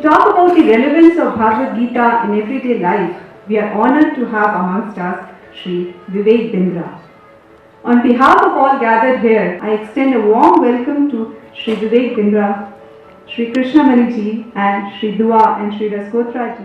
To talk about the relevance of Bhagavad Gita in everyday life, we are honored to have amongst us Sri Vivek Bindra. On behalf of all gathered here, I extend a warm welcome to Sri Vivek Bindra, Sri Krishnamani ji and Sri Dua and Sri Raskotra ji.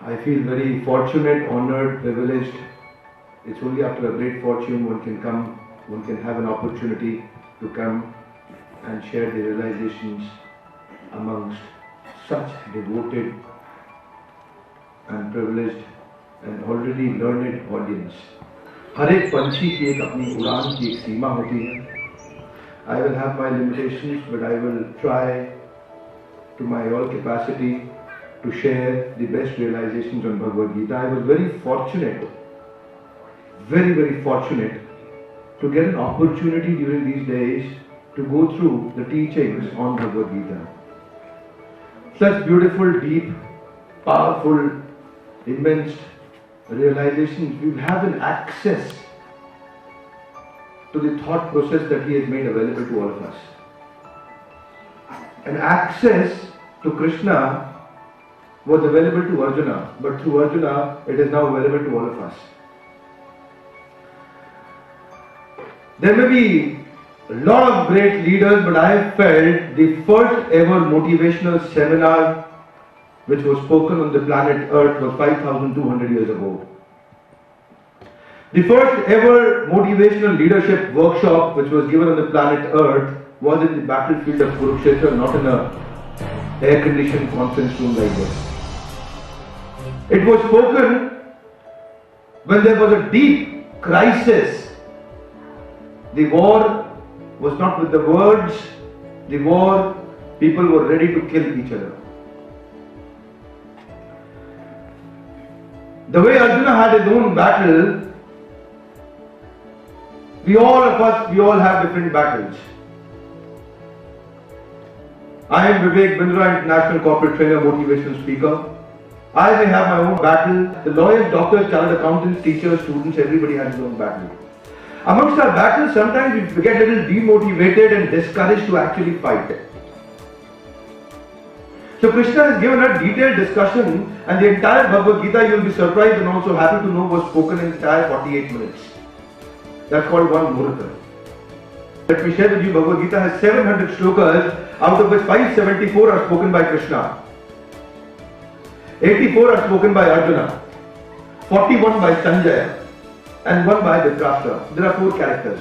I feel very fortunate, honored, privileged. It's only after a great fortune one can have an opportunity to come and share the realizations amongst such devoted and privileged and already learned audience. हर एक पंछी की एक अपनी उड़ान की एक सीमा होती है. I will have my limitations, but I will try to my all capacity to share the best realizations on Bhagavad Gita. I was very fortunate to get an opportunity during these days to go through the teachings on Bhagavad Gita. Such beautiful, deep, powerful, immense realizations. We have an access to the thought process that he has made available to all of us. An access to Krishna was available to Arjuna, but through Arjuna it is now available to all of us. There may be a lot of great leaders, but I have felt the first ever motivational seminar which was spoken on the planet Earth was 5,200 years ago. The first ever motivational leadership workshop which was given on the planet Earth was in the battlefield of Kurukshetra, not in a air-conditioned conference room like this. It was spoken when there was a deep crisis. The war was not with the words. The war, people were ready to kill each other. The way Arjuna had his own battle, we all have different battles. I am Vivek Bindra, international corporate trainer, motivational speaker. I may have my own battle. The lawyers, doctors, chartered accountants, teachers, students, everybody has his own battle. Amongst our battles, sometimes we get a little demotivated and discouraged to actually fight. So Krishna has given a detailed discussion, and the entire Bhagavad Gita, you will be surprised and also happy to know, was spoken in entire 48 minutes. That's called one Muhurta. Let me share with you, Bhagavad Gita has 700 shlokas, out of which 574 are spoken by Krishna. 84 are spoken by Arjuna, 41 by Sanjaya, and 1 by Dhritarashtra. There are 4 characters.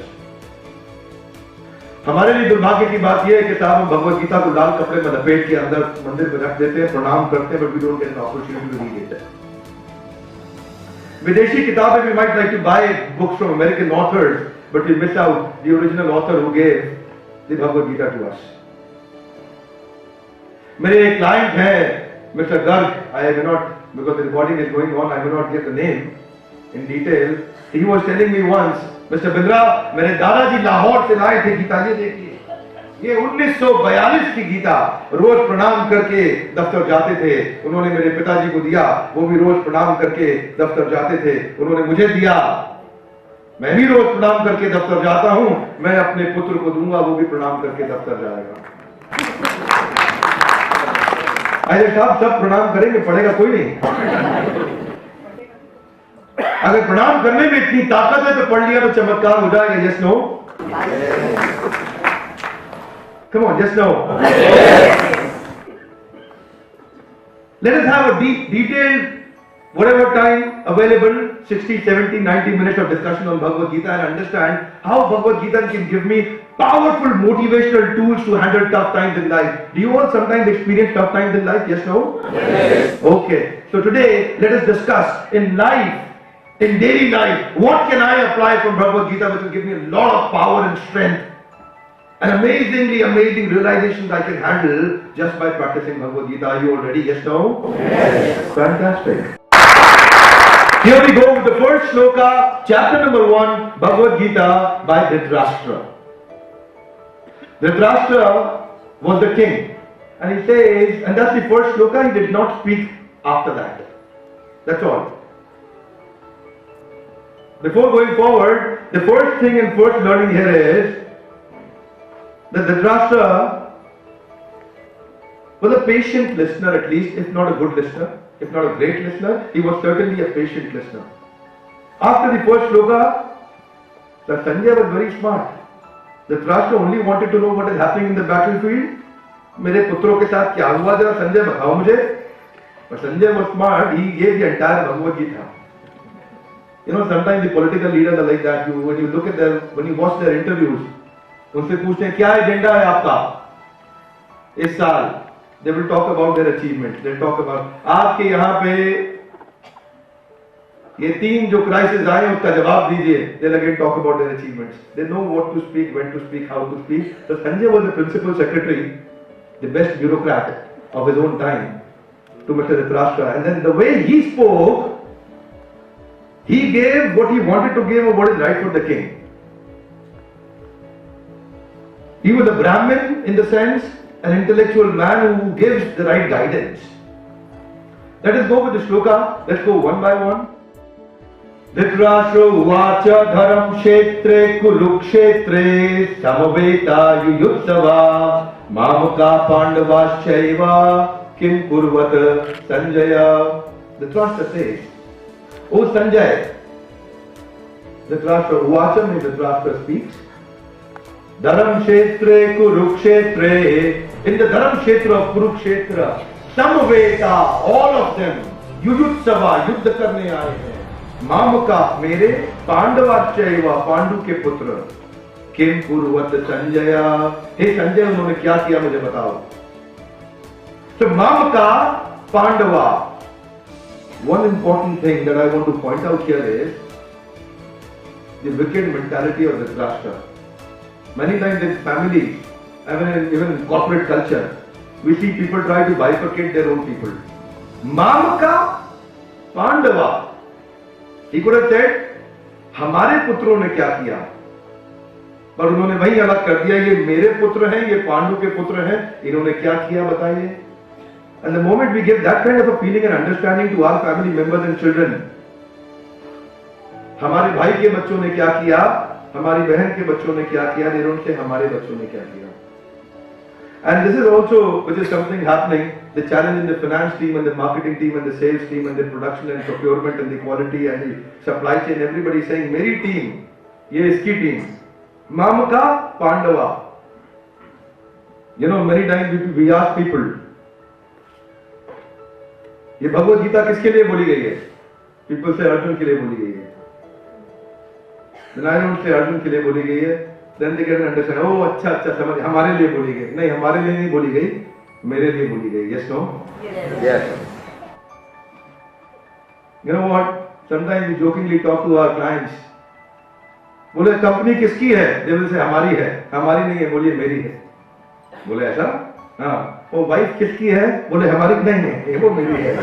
हमारे लिए दुर्भाग्य की बात यह है कि साहब हम भगवद गीता को लाल कपड़े में लपेट के अंदर मंदिर में रख देते हैं, प्रणाम करते हैं, but we don't get an opportunity to read it. विदेशी किताबें we might like to buy books from American authors, but we miss out the original author who gave the Bhagavad Gita to us. मेरे एक client हैं Mr. Garg, I may not, because the recording is going on, I may not get the name in detail. He was telling me once, Mr. Bindra, मेरे दादाजी लाहौर से लाए थे गीता, ये देखिए, ये 1942 की गीता, रोज प्रणाम करके दफ्तर जाते थे. उन्होंने मेरे पिताजी को दिया, वो भी रोज प्रणाम करके दफ्तर जाते थे. उन्होंने मुझे दिया, मैं भी रोज प्रणाम करके दफ्तर जाता हूं. मैं अपने पुत्र को दूंगा, वो भी प्रणाम करके दफ्तर जाएगा. अरे साहब सब प्रणाम करेंगे, पढ़ेगा कोई नहीं. अगर प्रणाम करने में इतनी ताकत है तो पढ़ लिया तो चमत्कार हो जाएगा. Yes no? Come on, yes no? Let us have a detailed whatever time available, 60, 70, 90 minutes of discussion on Bhagavad Gita, and understand how Bhagavad Gita can give me powerful motivational tools to handle tough times in life. Do you all sometimes experience tough times in life? Yes, no? Yes. Okay. So today, let us discuss in life, in daily life, what can I apply from Bhagavad Gita which will give me a lot of power and strength and amazing realizations I can handle just by practicing Bhagavad Gita. Are you all ready? Yes, no? Yes. Fantastic. Here we go with the first shloka, chapter number 1, Bhagavad Gita by Dhritarashtra. Dhritarashtra was the king. And he says, and that's the first shloka, he did not speak after that. That's all. Before going forward, the first thing and first learning here is that Dhritarashtra was a patient listener, at least, if not a good listener, if not a great listener, he was certainly a patient listener. After the first shloka, that Sanjay was very smart. Dhritarashtra only wanted to know what is happening in the battlefield. मेरे पुत्रों के साथ क्या हुआ जरा संजय बताओ मुझे. But Sanjay was smart. He gave the entire Bhagavad Gita. You know, sometimes the political leaders are like that. When you look at their, when you watch their interviews, उनसे पूछते हैं क्या एजेंडा है आपका इस साल. They will talk about their achievements. They talk about आपके यहाँ पे ये 3 जो क्राइसिस आए उसका जवाब दीजिए. They'll again talk about their achievements. They know what to speak, when to speak, how to speak. So Sanjay was the principal secretary, the best bureaucrat of his own time to Mr. Dhritarashtra. And then the way he spoke, he gave what he wanted to give or what is right for the king. He was a Brahmin in the sense, an intellectual man who gives the right guidance. Let us go with the shloka. Let's go one by one. Dhritarashtra uvacha dharam kshetre kurukshetre samaveta yuyutsava mamaka pandavaschaiva kim kurvat Sanjaya. Dhritarashtra says, O Sanjay, Dhritarashtra uvacha means Dhritarashtra speaks. Dharam kshetre kurukshetre, in the dharam kshetra of Kurukshetra, samaveta, all of them, yuyutsava, yuddha karne aaye hain. मामका मेरे पांडवाचैवा पांडु के पुत्र किम कुर्वत संजय. हे संजय उन्होंने क्या किया मुझे बताओ. So मामका Pandava. One important thing that I want to point out here is the wicked mentality of Dhritarashtra. Many times in families, even in corporate culture, we see people try to bifurcate their own people. Mamaka Pandava. He could have said, हमारे पुत्रों ने क्या किया, पर उन्होंने वही अलग कर दिया. ये मेरे पुत्र हैं, ये पांडु के पुत्र हैं, इन्होंने क्या किया बताइए. And the moment we give that kind of a feeling and understanding to our family members and children, हमारे भाई के बच्चों ने क्या किया, हमारी बहन के बच्चों ने क्या किया, they don't say हमारे बच्चों ने क्या किया. And this is also, which is something happening, the challenge in the finance team and the marketing team and the sales team and the production and procurement and the quality and the supply chain, everybody saying, मेरी team, ये इसकी team, Mamaka Pandava. You know, many times we ask people, ये भगवद गीता किसके लिए बोली गई है? People say Arjun के लिए बोली गई है. Then I don't say Arjun के लिए बोली गई है. Then they get an understanding. Oh, अच्छा अच्छा समझ, हमारे लिए बोली गई. नहीं, हमारे लिए नहीं बोली गई, मेरे लिए बोली गई. Yes, no? Yes. You know what? Sometimes we jokingly talk to our clients. बोले कंपनी किसकी है? They will say हमारी है. हमारी नहीं है, बोलिए मेरी है. बोले ऐसा? हाँ. वो वाइफ किसकी है? बोले हमारी नहीं है, वो मेरी है.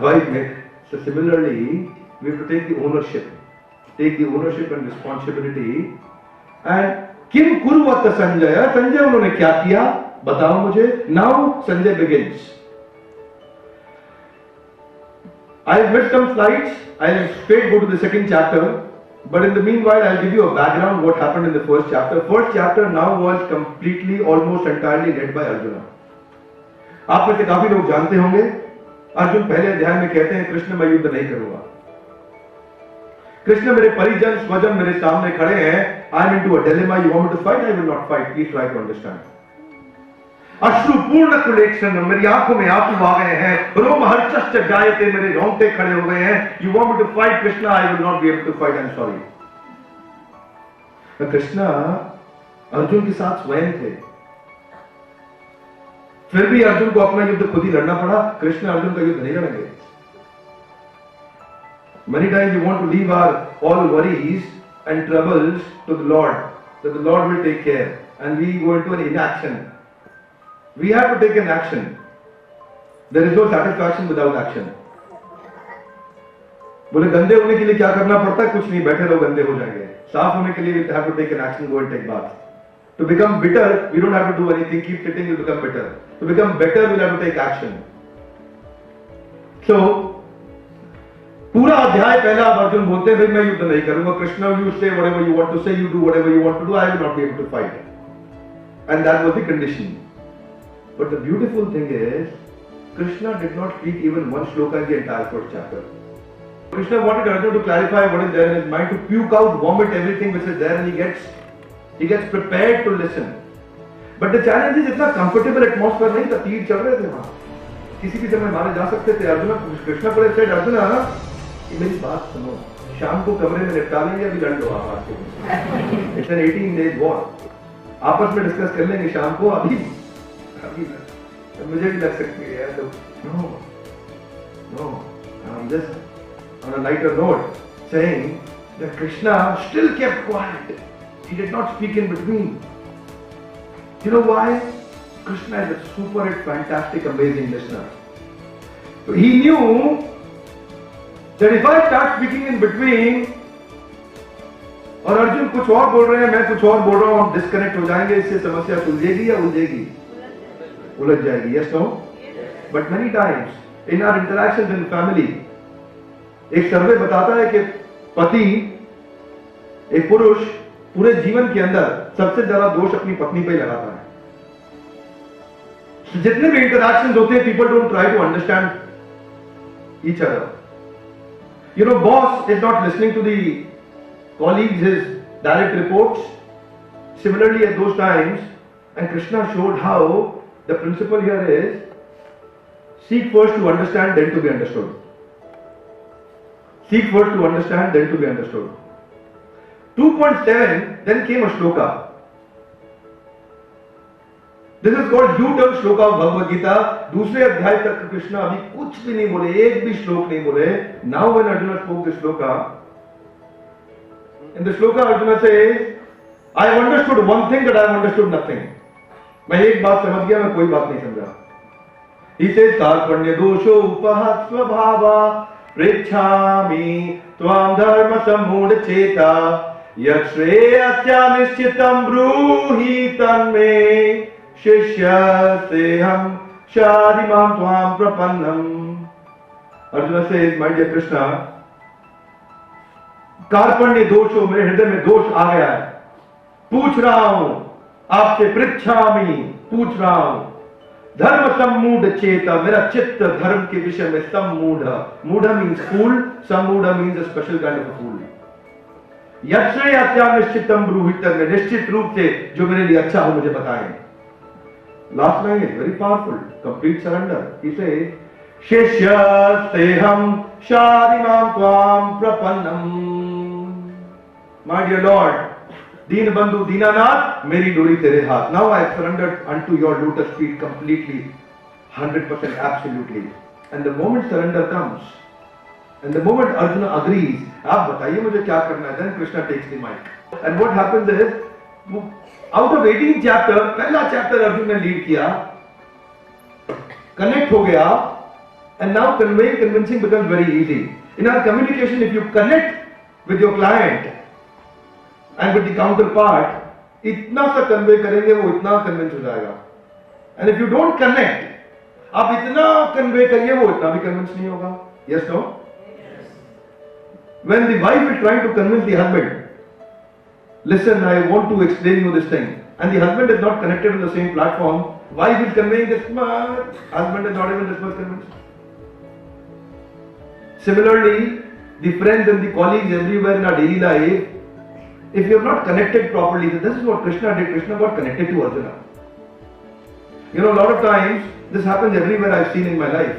वाइफ में. So similarly, we have to take the ownership. Take the ownership and responsibility. And किम कुर्वत संजय, संजय उन्होंने क्या किया बताओ मुझे. Now Sanjay begins. I have made some slides. I will straight go to the second chapter. But in the meanwhile, I will give you a background what happened in the first chapter. First chapter now was completely, almost entirely led by Arjuna. आप में से काफी लोग जानते होंगे, अर्जुन पहले अध्याय में कहते हैं कृष्ण मैं युद्ध नहीं करूंगा. कृष्ण मेरे परिजन स्वजन मेरे सामने खड़े हैं. I am into a dilemma. You want me to fight? I will not fight. Please try to understand. अश्रुपूर्ण कुलेक्षण, मेरी आंखों में आंसू आ गए हैं. रोमहर्षश्च जायते, मेरे रोंगटे खड़े हो गए हैं. You want me to fight, Krishna? I will not be able to fight. I'm sorry. Krishna Arjun के साथ स्वयं थे, फिर भी अर्जुन को अपना युद्ध खुद ही लड़ना पड़ा. कृष्ण अर्जुन का युद्ध नहीं लड़ेंगे. Many times we want to leave our all worries and troubles to the Lord, that the Lord will take care, and we go into an inaction. We have to take an action. There is no satisfaction without action. बोले गंदे होने के लिए क्या करना पड़ता है? कुछ नहीं, बैठे रहो गंदे हो जाएंगे. साफ होने के लिए we have to take an action, go and take bath. To become bitter, we don't have to do anything. Keep sitting, you'll become bitter. To become better, we'll have to take action. So, पूरा अध्याय पहला अब अर्जुन बोलते हैं भाई मैं युद्ध नहीं करूंगा. Krishna, you say whatever you want to say, you do whatever you want to do. I will not be able to fight. And that was the condition. But the beautiful thing is, Krishna did not speak even one shloka in the entire first chapter. Krishna wanted Arjuna to clarify what is there in his mind, to puke out, vomit everything which is there, and he gets prepared to listen. But the challenge is इतना comfortable atmosphere नहीं था. तीर चल रहे थे वहाँ, किसी भी समय मारे जा सकते थे. अर्जुन, कृष्णा को said, अर्जुना मेरी बात सुनो, शाम को कमरे में निपटा लेंगे, अभी लड़ लो आप आज के. It's an 18 days war. आपस में डिस्कस कर लेंगे शाम को, अभी मुझे भी लग सकती है यार. No, I'm just on a lighter note saying that Krishna still kept quiet. He did not speak in between. You know why? Krishna is a super, fantastic, amazing listener. So he knew that if I start speaking in between, और अर्जुन कुछ और बोल रहे हैं, मैं कुछ और बोल रहा हूं, हम डिस्कनेक्ट हो जाएंगे. इससे समस्या सुलझेगी या उलझेगी? उलझ जाएगी. Yes, no? But many times in our interactions in family, एक सर्वे बताता है कि पति, एक पुरुष पूरे जीवन के अंदर सबसे ज्यादा दोष अपनी पत्नी पे ही लगाता है. जितने भी इंटरैक्शंस होते हैं, people don't try to understand each other. You know, boss is not listening to the colleagues, his direct reports. Similarly, at those times, and Krishna showed how the principle here is seek first to understand, then to be understood. Seek first to understand, then to be understood. 2.7, then came a shloka. This is called U-turn shloka of Bhagavad Gita. दूसरे अध्याय तक कृष्ण अभी कुछ भी नहीं बोले, एक भी श्लोक नहीं बोले. Now when Arjuna spoke the shloka, in the shloka Arjuna says, I have understood one thing, that I have understood nothing. मैं एक बात समझ गया, मैं कोई बात नहीं समझा. He says, कार्पण्य दोषो उपहत स्वभावा पृच्छामि त्वां धर्म सम्मूढ़ चेता यत् श्रेयस्यानिश्चितं ब्रूहि तन्मे शिष्यस्तेऽहं शाधिमां त्वां प्रपन्नम्. Arjun says, my dear Krishna, कार्पण्य दोषो, मेरे हृदय में दोष आ गया है. पूछ रहा हूं आपसे, पृच्छामि, पूछ रहा हूं. धर्म सम्मूढ़ चेता, मेरा चित्त धर्म के विषय में सम्मूढ़. मूढ़ मीन्स फूल, सम्मूढ़ means a special kind of fool. यच्छ्रेयस्यानिश्चितं ब्रूहि तन्मे, निश्चित रूप से जो मेरे लिए अच्छा हो मुझे बताएं. Last line is very powerful, complete surrender. He says, शिष्यस्तेऽहं शाधिमां त्वां प्रपन्नम्. My dear Lord, दीन बंधु दीनानाथ, मेरी डोरी तेरे हाथ. Now I have surrendered unto your lotus feet completely, 100%, absolutely. And the moment surrender comes, and the moment Arjuna agrees, आप बताइए मुझे क्या करना है, then Krishna takes the mic. And what happens is, out of 18 chapter, पहला chapter Arjun ने lead किया, connect हो गया, and now conveying, convincing becomes very easy. In our communication, if you connect with your client and with the counterpart, इतना सा convey करेंगे, वो इतना कन्विंस हो जाएगा. And if you don't connect, आप इतना कन्वे करिए, वो इतना भी कन्विंस नहीं होगा. Yes, no? When the wife is trying to convince the husband, listen, I want to explain you this thing, and the husband is not connected on the same platform, wife is conveying this much, husband is not even this much convinced. Similarly, the friends and the colleagues everywhere in our daily life, if you are not connected properly, this is what Krishna did. Krishna got connected to Arjuna. You know, a lot of times, this happens everywhere I've seen in my life.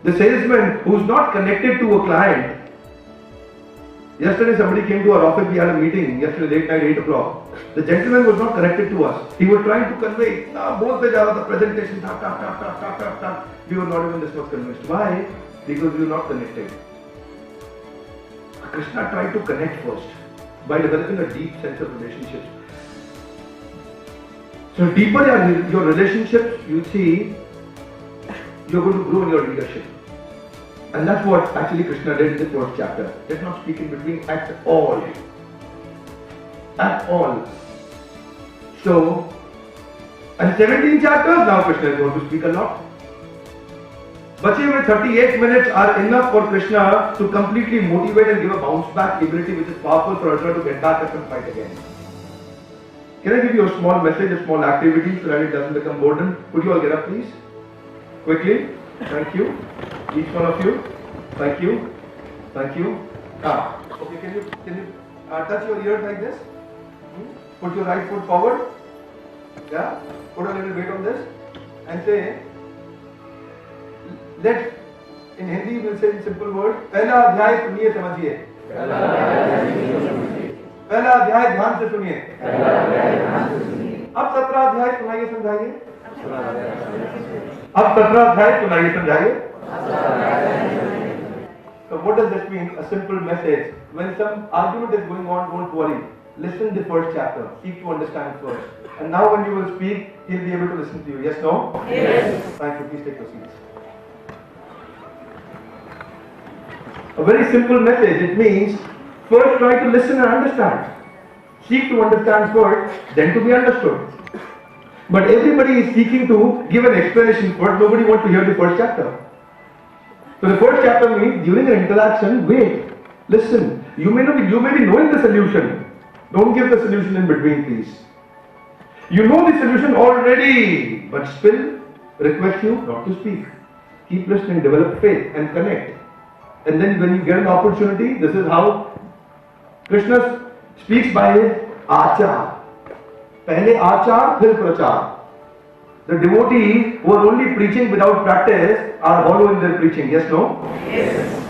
The salesman who's not connected to a client. Yesterday somebody came to our office, we had a meeting, yesterday late night, 8 o'clock. The gentleman was not connected to us. He was trying to convey, both the presentation, we were not even this much convinced. Why? Because we were not connected. Krishna tried to connect first by developing a deep sense of relationships. So deeper your relationships, you see, you're going to grow in your leadership. And that's what actually Krishna did in the first chapter. Did not speak in between at all. At all. So, and 17 chapters, now Krishna is going to speak a lot. बचे हुए 38 minutes are enough for Krishna to completely motivate and give a bounce back ability which is powerful for Arjuna to get back up and fight again. Can I give you a small message, a small activity so that it doesn't become boredom? Could you all get up please? Quickly. Thank you. Each one of you. Thank you. Thank you. Okay, can you touch your ears like this? Put your right foot forward. Yeah. Put a little weight on this and say, let, in Hindi we'll say in simple words, पहला अध्याय सुनिए समझिए. पहला अध्याय ध्यान से सुनिए. अब 17 अध्याय सुनाइए समझाइए. अब 17 अध्याय सुनाइए समझाइए. So what does this mean? A simple message. When some argument is going on, don't worry. Listen the first chapter. Seek to understand first. And now when you will speak, he'll be able to listen to you. Yes, no? Yes. Thank you. Please take your seats. A very simple message. It means first try to listen and understand. Seek to understand first, then to be understood. But everybody is seeking to give an explanation first. Nobody wants to hear the first chapter. So the first chapter means during an interaction, wait, listen. You may be knowing the solution. Don't give the solution in between, please. You know the solution already, but still request you not to speak. Keep listening, develop faith and connect. And then when you get an opportunity, this is how Krishna speaks by his achar. Pehle achar, phir prachar. The devotees who are only preaching without practice are hollow in their preaching. Yes, no? Yes.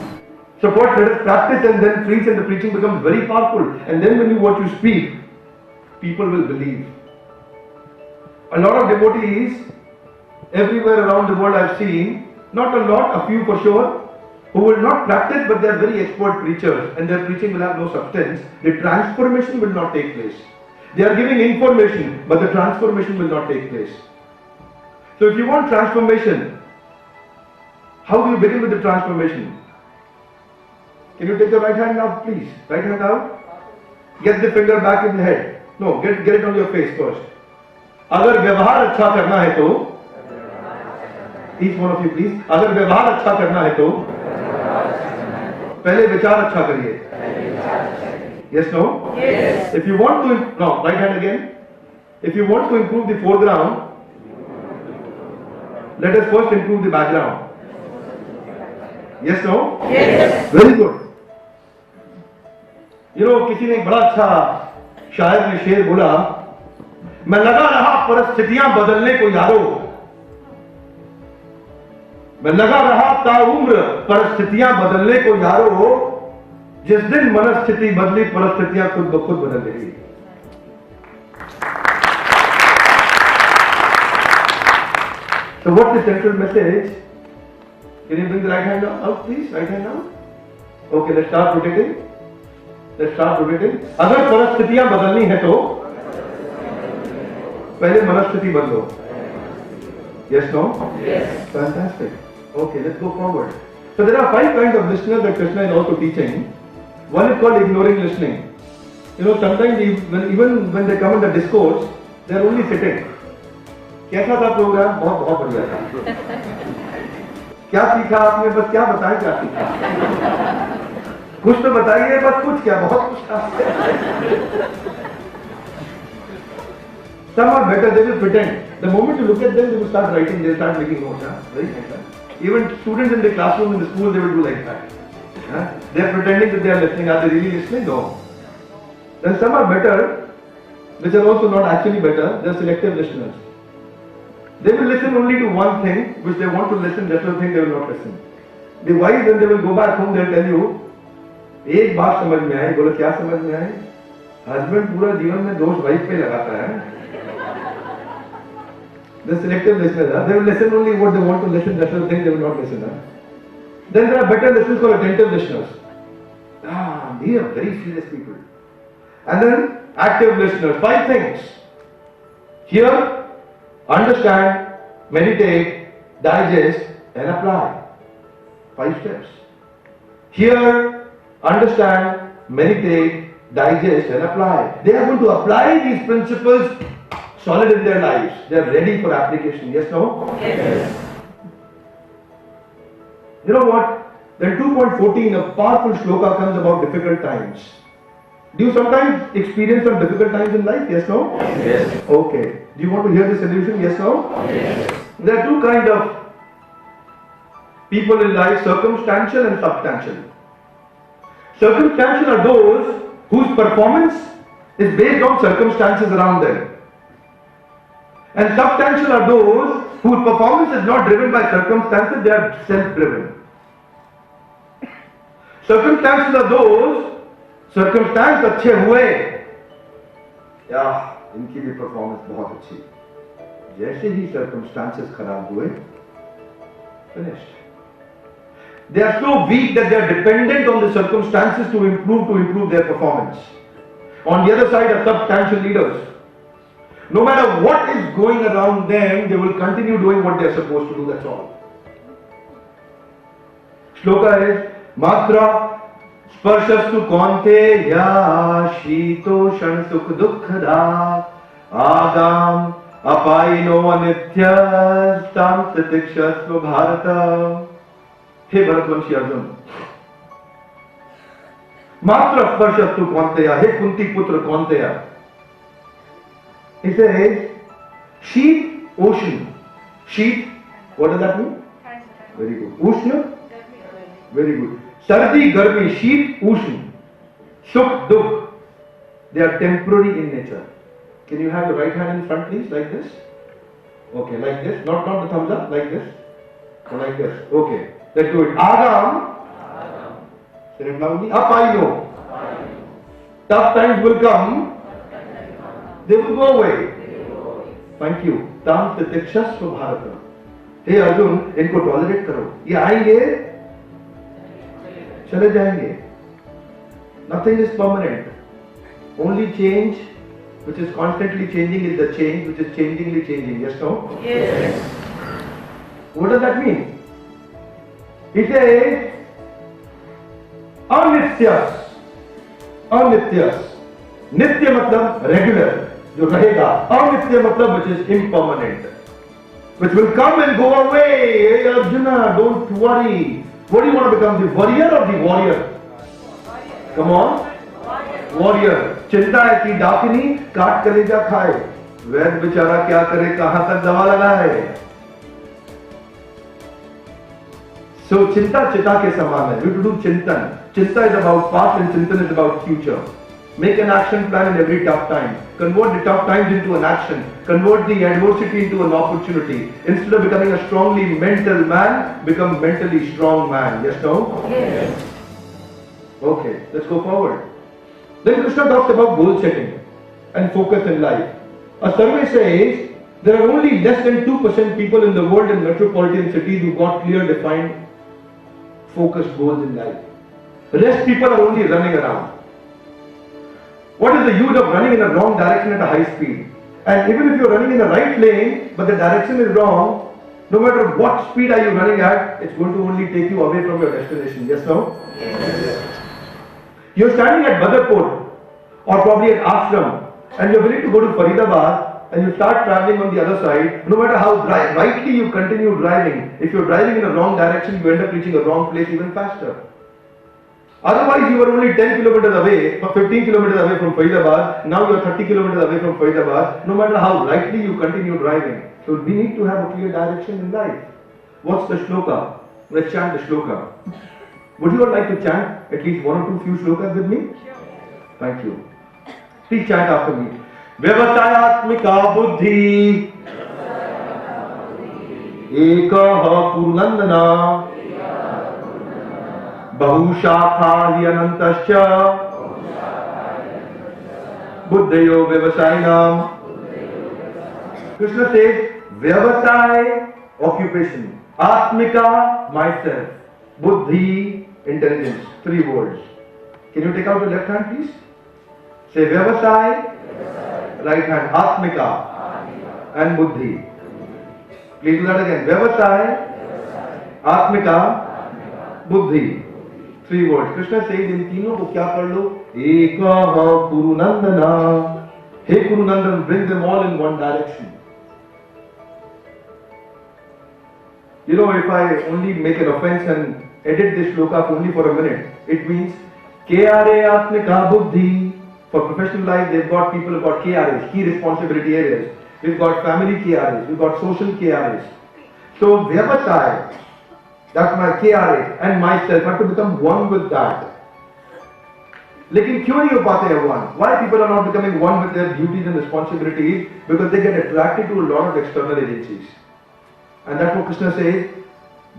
So first let us practice and then preach, and the preaching becomes very powerful. And then when you speak, people will believe. A lot of devotees everywhere around the world I've seen, not a lot, a few for sure, who will not practice but they are very expert preachers and their preaching will have no substance. The transformation will not take place. They are giving information but the transformation will not take place. So if you want transformation, how do you begin with the transformation? Can you take the right hand out please? Right hand out. Get the finger back in the head. No, get it on your face first. अगर व्यवहार अच्छा करना है तो, each one of you please, अगर व्यवहार अच्छा करना है तो पहले विचार अच्छा करिए. Yes, no? Yes. If you want to, no, right hand again. If you want to improve the foreground, let us first improve the background. Yes, no? Yes. Very good. You know, किसी ने एक बड़ा अच्छा शायर ने शेर बोला, मैं लगा रहा परिस्थितियां बदलने को यारो, मैं लगा रहा ताउम्र परिस्थितियां बदलने को यारो, जिस दिन मनस्थिति बदली परिस्थितियां खुद ब खुद बदल गई. So what's the central message? Can you bring the right hand out please? Right hand out. Okay, let's start rotating. Let's start rotating. अगर परिस्थितियां बदलनी है तो पहले मनस्थिति बदलो. Yes, no? Yes. Fantastic. Okay, let's go forward. So there are 5 kinds of listeners that Krishna is also teaching. One is called ignoring listening. You know, sometimes even when they come in the discourse, they are only sitting. कैसा था programme? बहुत बहुत बढ़िया था. क्या सीखा आपने? बस क्या बताएं क्या सीखा? कुछ तो बताइए. बस कुछ क्या? बहुत कुछ था. Some are better, they will pretend. The moment you look at them, they will start writing, they will start making notes. Very nice. Even students in the classroom, in the school, they will do like that. They are pretending that they are listening. Are they really listening? No. Then some are better, which are also not actually better. They are selective listeners. They will listen only to one thing, which they want to listen, the other thing they will not listen. The wise, when they will go back home, they will tell you, एक बात समझ में आई. बोलो क्या समझ में आई? Husband पूरा जीवन में दोष वाइफ पे लगाता है. The selective listeners, they will listen only what they want to listen, that's the thing they will not listen. Then there are better listeners called attentive listeners. These are very serious people. And then active listeners, 5 things. Hear, understand, meditate, digest and apply. 5 steps. Hear, understand, meditate, digest and apply. They are going to apply these principles solid in their lives. They are ready for application. Yes, no? Yes. You know what? Then 2.14, a powerful shloka comes about difficult times. Do you sometimes experience some difficult times in life? Yes, no? Yes. Okay. Do you want to hear the solution? Yes, no? Yes. There are two kinds of people in life, circumstantial and substantial. Circumstantial are those whose performance is based on circumstances around them. And substantial are those whose performance is not driven by circumstances, they are self-driven. Circumstantial are those, circumstance अच्छे हुए, या इनकी भी performance बहुत अच्छी. जैसे ही circumstances खराब हुए, finished. They are so weak that they are dependent on the circumstances to improve their performance. On the other side are substantial leaders. No matter what is going around them, they will continue doing what they are supposed to do, that's all. Shloka is Matra Sparshastu Konte Ya Shitoshan Sukh Dukkhada Agam Apayino Anityas Tam Satikshasva Bharata. Hey Bharatvanshi Arjun. Matra Sparshatu Konteya. Hey Kunti Putra Konteya. He says, sheet, ocean. Sheet, what does that mean? Very good. Ushna? Very good. Sardi, Garmi, sheet, ocean. Sukh, Dukh. They are temporary in nature. Can you have your right hand in front, please? Like this? Okay, like this. Not the thumbs up, like this. Or like this. Okay. Let's do it. Agam. Say it loudly. Apayino. Tough times will come. They will go away. Thank you. Tam Titikshasva Bharata. Hey Arjun, इनको tolerate करो. ये आएंगे, चले जाएंगे. Nothing is permanent. Only change, which is constantly changing, is the change which is changingly changing. Yes, no? Yes. What does that mean? He says, Anityas. Anityas. Nitya matlab regular, जो रहेगा. Anitya matlab which is impermanent, which will come and go away. Hey Arjuna, don't worry. What do you want to become, the warrior or the warrior? Come on. Warrior. चिंता है कि डाकिनी काट कलेजा खाए. वैद्य बेचारा क्या करे, कहां तक दवा लगाए. So चिंता चिता के समान है. You have to do चिंतन. Chinta is about past and Chintan is about future. Make an action plan in every tough time. Convert the tough times into an action. Convert the adversity into an opportunity. Instead of becoming a strongly mental man, become mentally strong man. Yes, no? Yes. Okay, let's go forward. Then Krishna talks about goal setting and focus in life. A survey says there are only less than 2% people in the world in metropolitan cities who got clear, defined, focused goals in life. The rest people are only running around. What is the use of running in a wrong direction at a high speed? And even if you're running in the right lane, but the direction is wrong, no matter what speed are you running at, it's going to only take you away from your destination. Yes, no? Yes. You're standing at Badarpur or probably at Ashram and you're willing to go to Faridabad and you start traveling on the other side. No matter how rightly you continue driving, if you're driving in a wrong direction, you end up reaching a wrong place even faster. Otherwise, you were only 10 kilometers away, 15 kilometers away from Faridabad. Now you are 30 kilometers away from Faridabad. No matter how rightly you continue driving. So we need to have a clear direction in life. What's the shloka? Let's chant the shloka. Would you all like to chant at least one or two few shlokas with me? Thank you. Please chant after me. Vyavasayatmika buddhi ekaha purnandana Bahushakha hyanantascha Buddhayo Vyavasayanam. Krishna says, Vyavasaya, occupation. Atmika, myself. Buddhi, intelligence. 3 words. Can you take out your left hand, please? Say Vyavasaya, right hand. Atmika and Buddhi. Please do that again. Vyavasaya, Atmika, Buddhi. 3 words. Krishna says in तीनों को क्या कर लो? Ekaha Purunandana. Hey Kuru Nandan, bring them all in one direction. You know, if I only make an offense and edit this shloka only for a minute, it means KRA Atmika Buddhi. For professional life, they've got people who've got KRAs, key responsibility areas. We've got family KRAs, we've got social KRAs. So Vyavasaya, that's my KRA, and myself, I have to become one with that. लेकिन क्यों नहीं हो पाते हैं one? Why people are not becoming one with their duties and responsibilities? Because they get attracted to a lot of external agencies. And that's what Krishna says,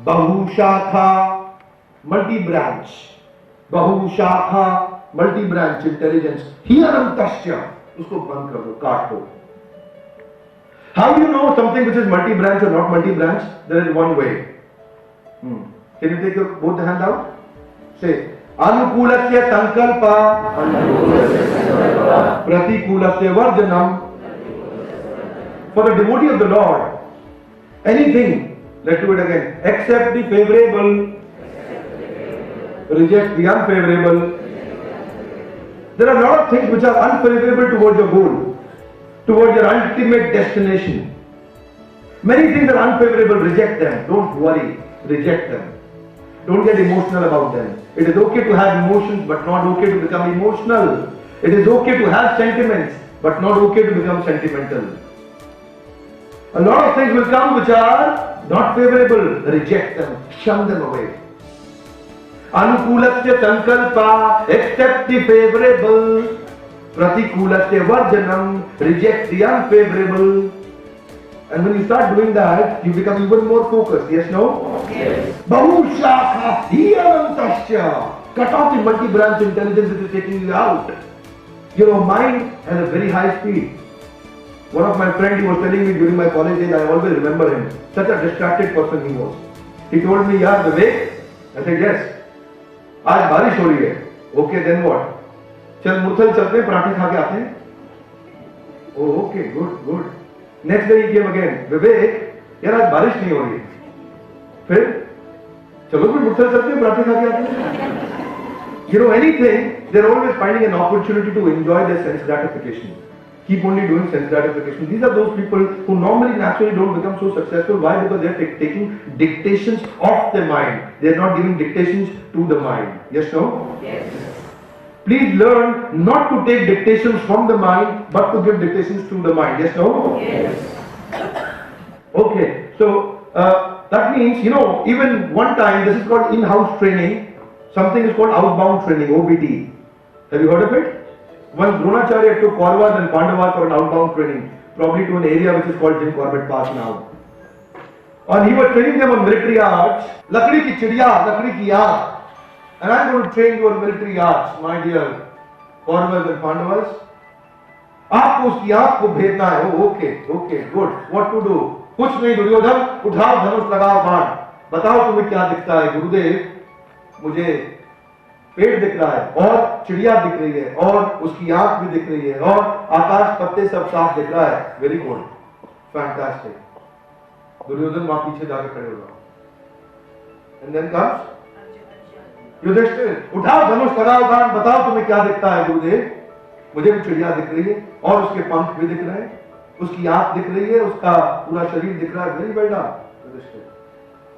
Bahu Shakha, multi-branch. Bahu Shakha, multi-branch intelligence. Hiyaram Tasya. उसको बंद कर दो, काट दो. How do you know something which is multi-branch or not multi-branch? There is one way. Can you take both the hands out? Say, Anukulasya Sankalpa, Pratikulasya Varjanam. For the devotee of the Lord, anything, let's do it again, accept the favorable, reject the unfavorable. There are a lot of things which are unfavorable towards your goal, towards your ultimate destination. Many things are unfavorable, reject them. Don't worry, reject them. Don't get emotional about them. It is okay to have emotions, but not okay to become emotional. It is okay to have sentiments, but not okay to become sentimental. A lot of things will come which are not favorable. Reject them, shun them away. Anukulasya sankalpa, accept the favorable. Pratikulasya varjanam, reject the unfavorable. And when you start doing that, you become even more focused. Yes, no? Yes. Bahu Shakha, Hiyaram Tasya. Cut off the multi-branch intelligence that is taking you out. Your mind has a very high speed. One of my friends, he was telling me during my college days, I always remember him. Such a distracted person he was. He told me, "Yaar, Vivek?" I said, "Yes." आज बारिश हो रही है. Okay, then what? चल मुरथल चलते हैं, पराठे खा के आते हैं. Oh, okay, good, good. Next day he came again. Vivek, यार आज बारिश नहीं हो रही. फिर चलो फिर मुरथल चलते हैं, पराठे खा के आते हैं. You know, anything, they're always finding an opportunity to enjoy their sense gratification. Keep only doing sense gratification. These are those people who normally naturally don't become so successful. Why? Because they're taking dictations of their mind. They're not giving dictations to the mind. Yes, no? Yes. Please learn not to take dictations from the mind, but to give dictations to the mind. Yes, no? Yes. Okay. So, that means, you know, even one time, this is called in-house training. Something is called outbound training, OBT. Have you heard of it? Once Dronacharya took Kauravas and Pandavas for an outbound training, probably to an area which is called Jim Corbett Park now. And he was training them on military arts. Lakdi ki chidiya, lakdi ki yaad. And I'm going to train you on military arts, my dear Kauravas and Pandavas. आपको उसकी आंख को भेदना है. Oh, okay, okay, good. What to do? कुछ नहीं दुर्योधन, उठाओ धनुष लगाओ बाण. बताओ तुम्हें क्या दिखता है गुरुदेव? मुझे पेड़ दिख रहा है और चिड़िया दिख रही है और उसकी आंख भी दिख रही है और आकाश पत्ते सब साफ दिख रहा है. Very good, fantastic. दुर्योधन वहां पीछे जाकर खड़े हो जाओ. एंड देन कम्स युधिष्ठिर, उठाओ धनुष लगाओ बाण. बताओ तुम्हें क्या दिखता है गुरुदेव? मुझे भी चिड़िया दिख रही है और उसके पंख भी दिख रहे हैं, उसकी आंख दिख रही है, उसका पूरा शरीर दिख रहा है. Very well done Yudhishthir.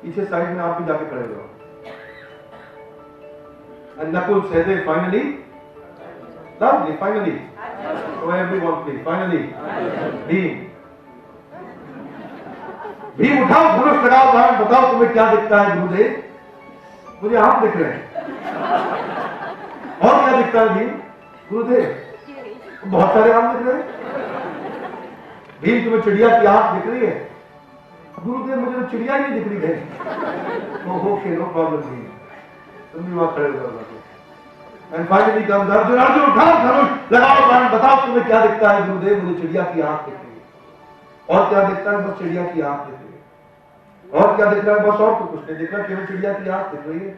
पीछे साइड में आप भी जाके खड़े हो जाओ. And Nakul said, finally, lovely, finally. So everyone please, finally. Bhim. Bhim उठाओ धनुष लगाओ बाण. बताओ तुम्हें क्या दिखता है गुरुदेव? मुझे आंख दिख रहे हैं. और क्या दिखता है भीम? गुरुदेव बहुत सारे आंख दिख रहे हैं. भीम तुम्हें चिड़िया की आंख दिख रही है? गुरुदेव मुझे तो चिड़िया ही नहीं दिख रही है. Okay, no problem Bheem. तुम भी वहां खड़े हो जाओ. And finally comes Arjun. Arjun उठाओ धनुष लगाओ बाण. बताओ तुम्हें क्या दिखता है गुरुदेव? मुझे चिड़िया की आंख दिख रही है. और क्या दिखता है? बस चिड़िया की आंख दिख रही है. और क्या दिख रहा है? बस और तो कुछ नहीं दिख रहा, केवल चिड़िया की आंख दिख रही है.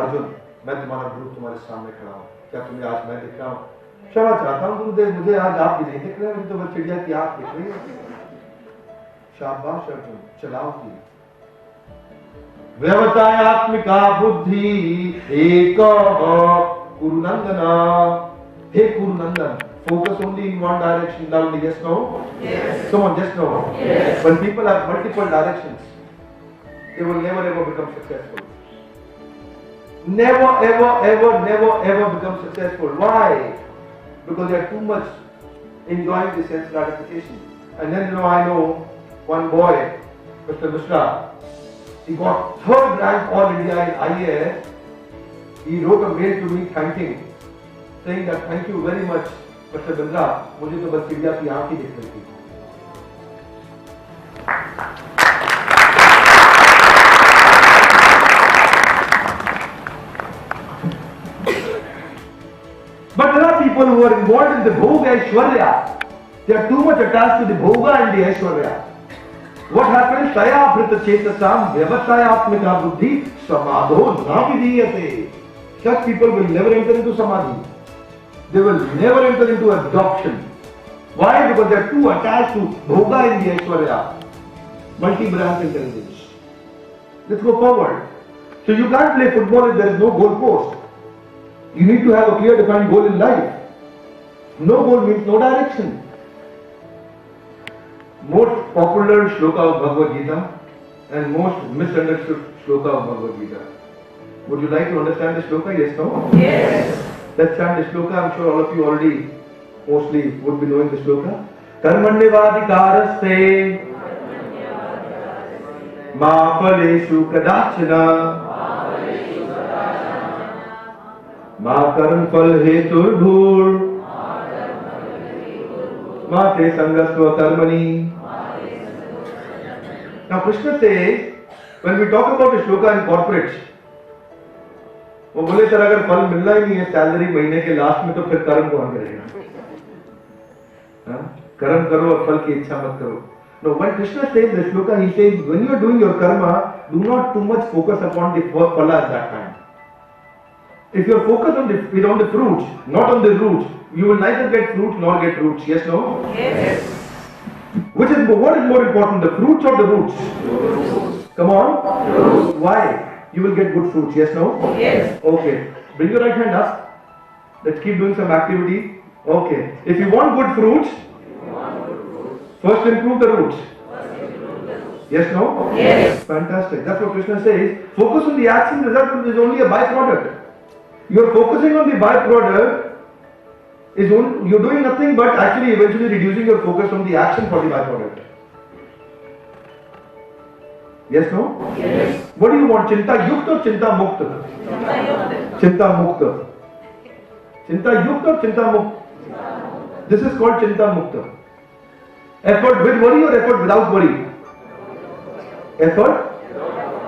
अर्जुन, मैं तुम्हारा गुरु तुम्हारे सामने खड़ा हूं. क्या तुम्हें आज मैं दिख रहा हूं? क्षमा चाहता हूं गुरुदेव, मुझे आज आप भी नहीं दिख रहे, मुझे तो बस चिड़िया की आंख दिख रही है. शाबाश अर्जुन, चलाओ की. व्यवसायात्मिका बुद्धि एक कुरुनंदना. हे कुरुनंदन, focus only in one direction, loudly, yes, no? Yes. Come on, just no. Yes. When people have multiple directions, they will never ever become successful. Never ever become successful. Why? Because they are too much enjoying the sense gratification. And then I know one boy, Mr. Mishra, he got 3rd rank All India in IAS. He wrote a mail to me thanking, saying that thank you very much, Mr. Bindra, मुझे तो बस चिड़िया की आँख ही दिख रही थी. But there are people who are involved in the Bhoga Aishwarya. They are too much attached to the Bhoga and the Aishwarya. What happens? Taya Brita Chetasam Vyavasayatmika Buddhi Samadho Navidiyate. Such people will never enter into Samadhi. They will never enter into adoption. Why? Because they are too attached to Bhoga and the Aishwarya. Multi-branch intelligence. Let's go forward. So you can't play football if there is no goal post. You need to have a clear defined goal in life. No goal means no direction. Most popular shloka of Bhagavad Gita and most misunderstood shloka of Bhagavad Gita. Would you like to understand the shloka? Yes, no? Yes. Let's chant the shloka. I'm sure all of you already mostly would be knowing the shloka. Karmanyavadikaraste ma phaleshu kadachana ma karam phal hetur dhur ma te sangasva karmani. Now Krishna says, when we talk about the shloka in corporates, वो बोले sir अगर फल मिलना ही नहीं है salary महीने के last में तो फिर कर्म कौन करेगा? कर्म करो और फल की इच्छा मत करो. No, when Krishna says the shloka, he says when you are doing your karma, do not too much focus upon the phala at that time. If you are focused on the fruits, not on the roots, you will neither get fruits nor get roots. Yes, no? Yes. What is more important, the fruits or the roots? Roots. Come on. Roots. Why? You will get good fruits. Yes, no? Yes. Okay. Bring your right hand up. Let's keep doing some activity. Okay. If you want good fruits, first improve the roots. Yes, no? Yes. Fantastic. That's what Krishna says. Focus on the action, result is only a byproduct. You are focusing on the byproduct, you're doing nothing but actually eventually reducing your focus on the action for the byproduct. Yes, no? Yes. What do you want? Chinta yukta or chinta mukta? Chinta mukta. Chinta yukta or chinta mukta? This is called chinta mukta. Effort with worry or effort without worry? Effort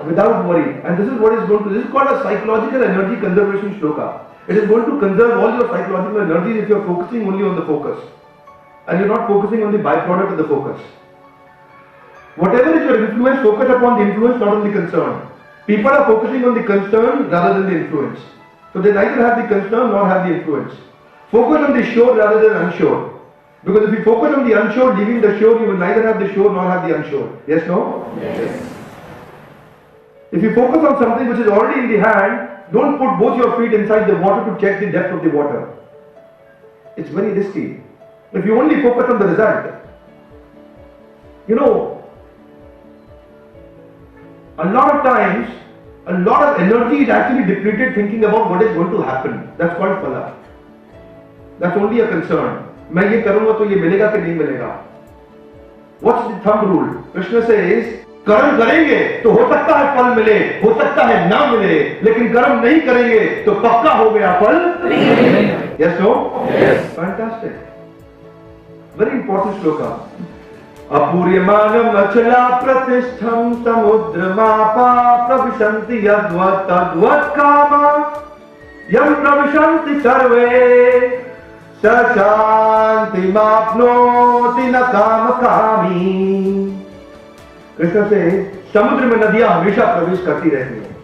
without worry. And this is what is going to, this is called a psychological energy conservation shloka. It is going to conserve all your psychological energy if you are focusing only on the focus. And you are not focusing on the byproduct of the focus. Whatever is your influence, focus upon the influence, not on the concern. People are focusing on the concern rather than the influence. So they neither have the concern nor have the influence. Focus on the sure rather than unsure. Because if you focus on the unsure, leaving the sure, you will neither have the sure nor have the unsure. Yes, no? Yes. If you focus on something which is already in the hand, don't put both your feet inside the water to check the depth of the water. It's very risky. If you only focus on the result, a lot of times, a lot of energy is actually depleted thinking about what is going to happen. That's called phala. That's only a concern. मैं ये करूंगा तो ये मिलेगा कि नहीं मिलेगा? What's the thumb rule? Krishna says, कर्म करेंगे तो हो सकता है फल मिले, हो सकता है ना मिले, लेकिन कर्म नहीं करेंगे तो पक्का हो गया फल नहीं. Yes, no? Yes. Fantastic. Very important shloka. अपूर्यमानम अचला प्रतिष्ठम समुद्रमापा प्रविशन्ति यद्वत् तद्वत् कामा यं प्रविशन्ति सर्वे स शान्तिमाप्नोति न कामकामी. कृष्ण से समुद्र में नदियां हमेशा प्रवेश करती रहती हैं.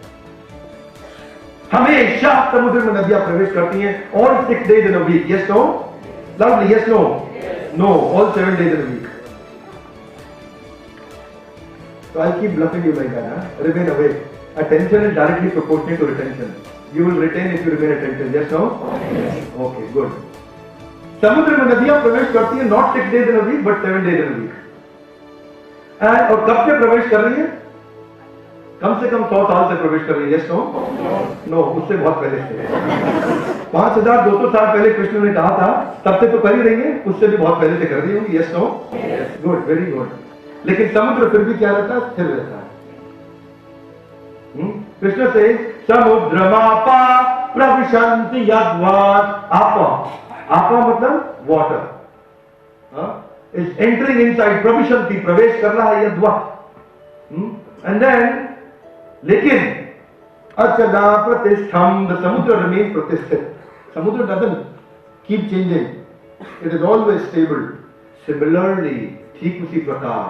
हमेशा समुद्र में नदियां प्रवेश करती हैं. All 6 days in a week. Yes, no? Loudly. Yes, no? No. All 7 days in a week. So I keep bluffing you like that. Huh? Remain awake. Attention is directly proportional to retention. You will retain if you remain attentive. Yes, no? Yes. Okay, good. समुद्र में नदियां प्रवेश करती हैं not 6 days in a week but 7 days in a week. और कब से प्रवेश कर रही है? कम से कम 100 साल से प्रवेश कर रही है. नो, उससे बहुत पहले से. 5200 साल पहले कृष्ण ने कहा था, तब से तो कर ही रही है, उससे भी बहुत पहले से कर रही होंगी. Yes no? Good, very good. लेकिन समुद्र फिर भी क्या रहता है? स्थिर रहता है. कृष्ण से समुद्रमापा प्रविशन्ति यद्वात. आपा मतलब वाटर is entering inside. प्रविशन्ति प्रवेश कर रहा है यद्वात. And then लेकिन अचला प्रतिष्ठम. The समुद्र remains प्रतिष्ठित. समुद्र doesn't keep changing. It is always stable. Similarly, ठीक उसी प्रकार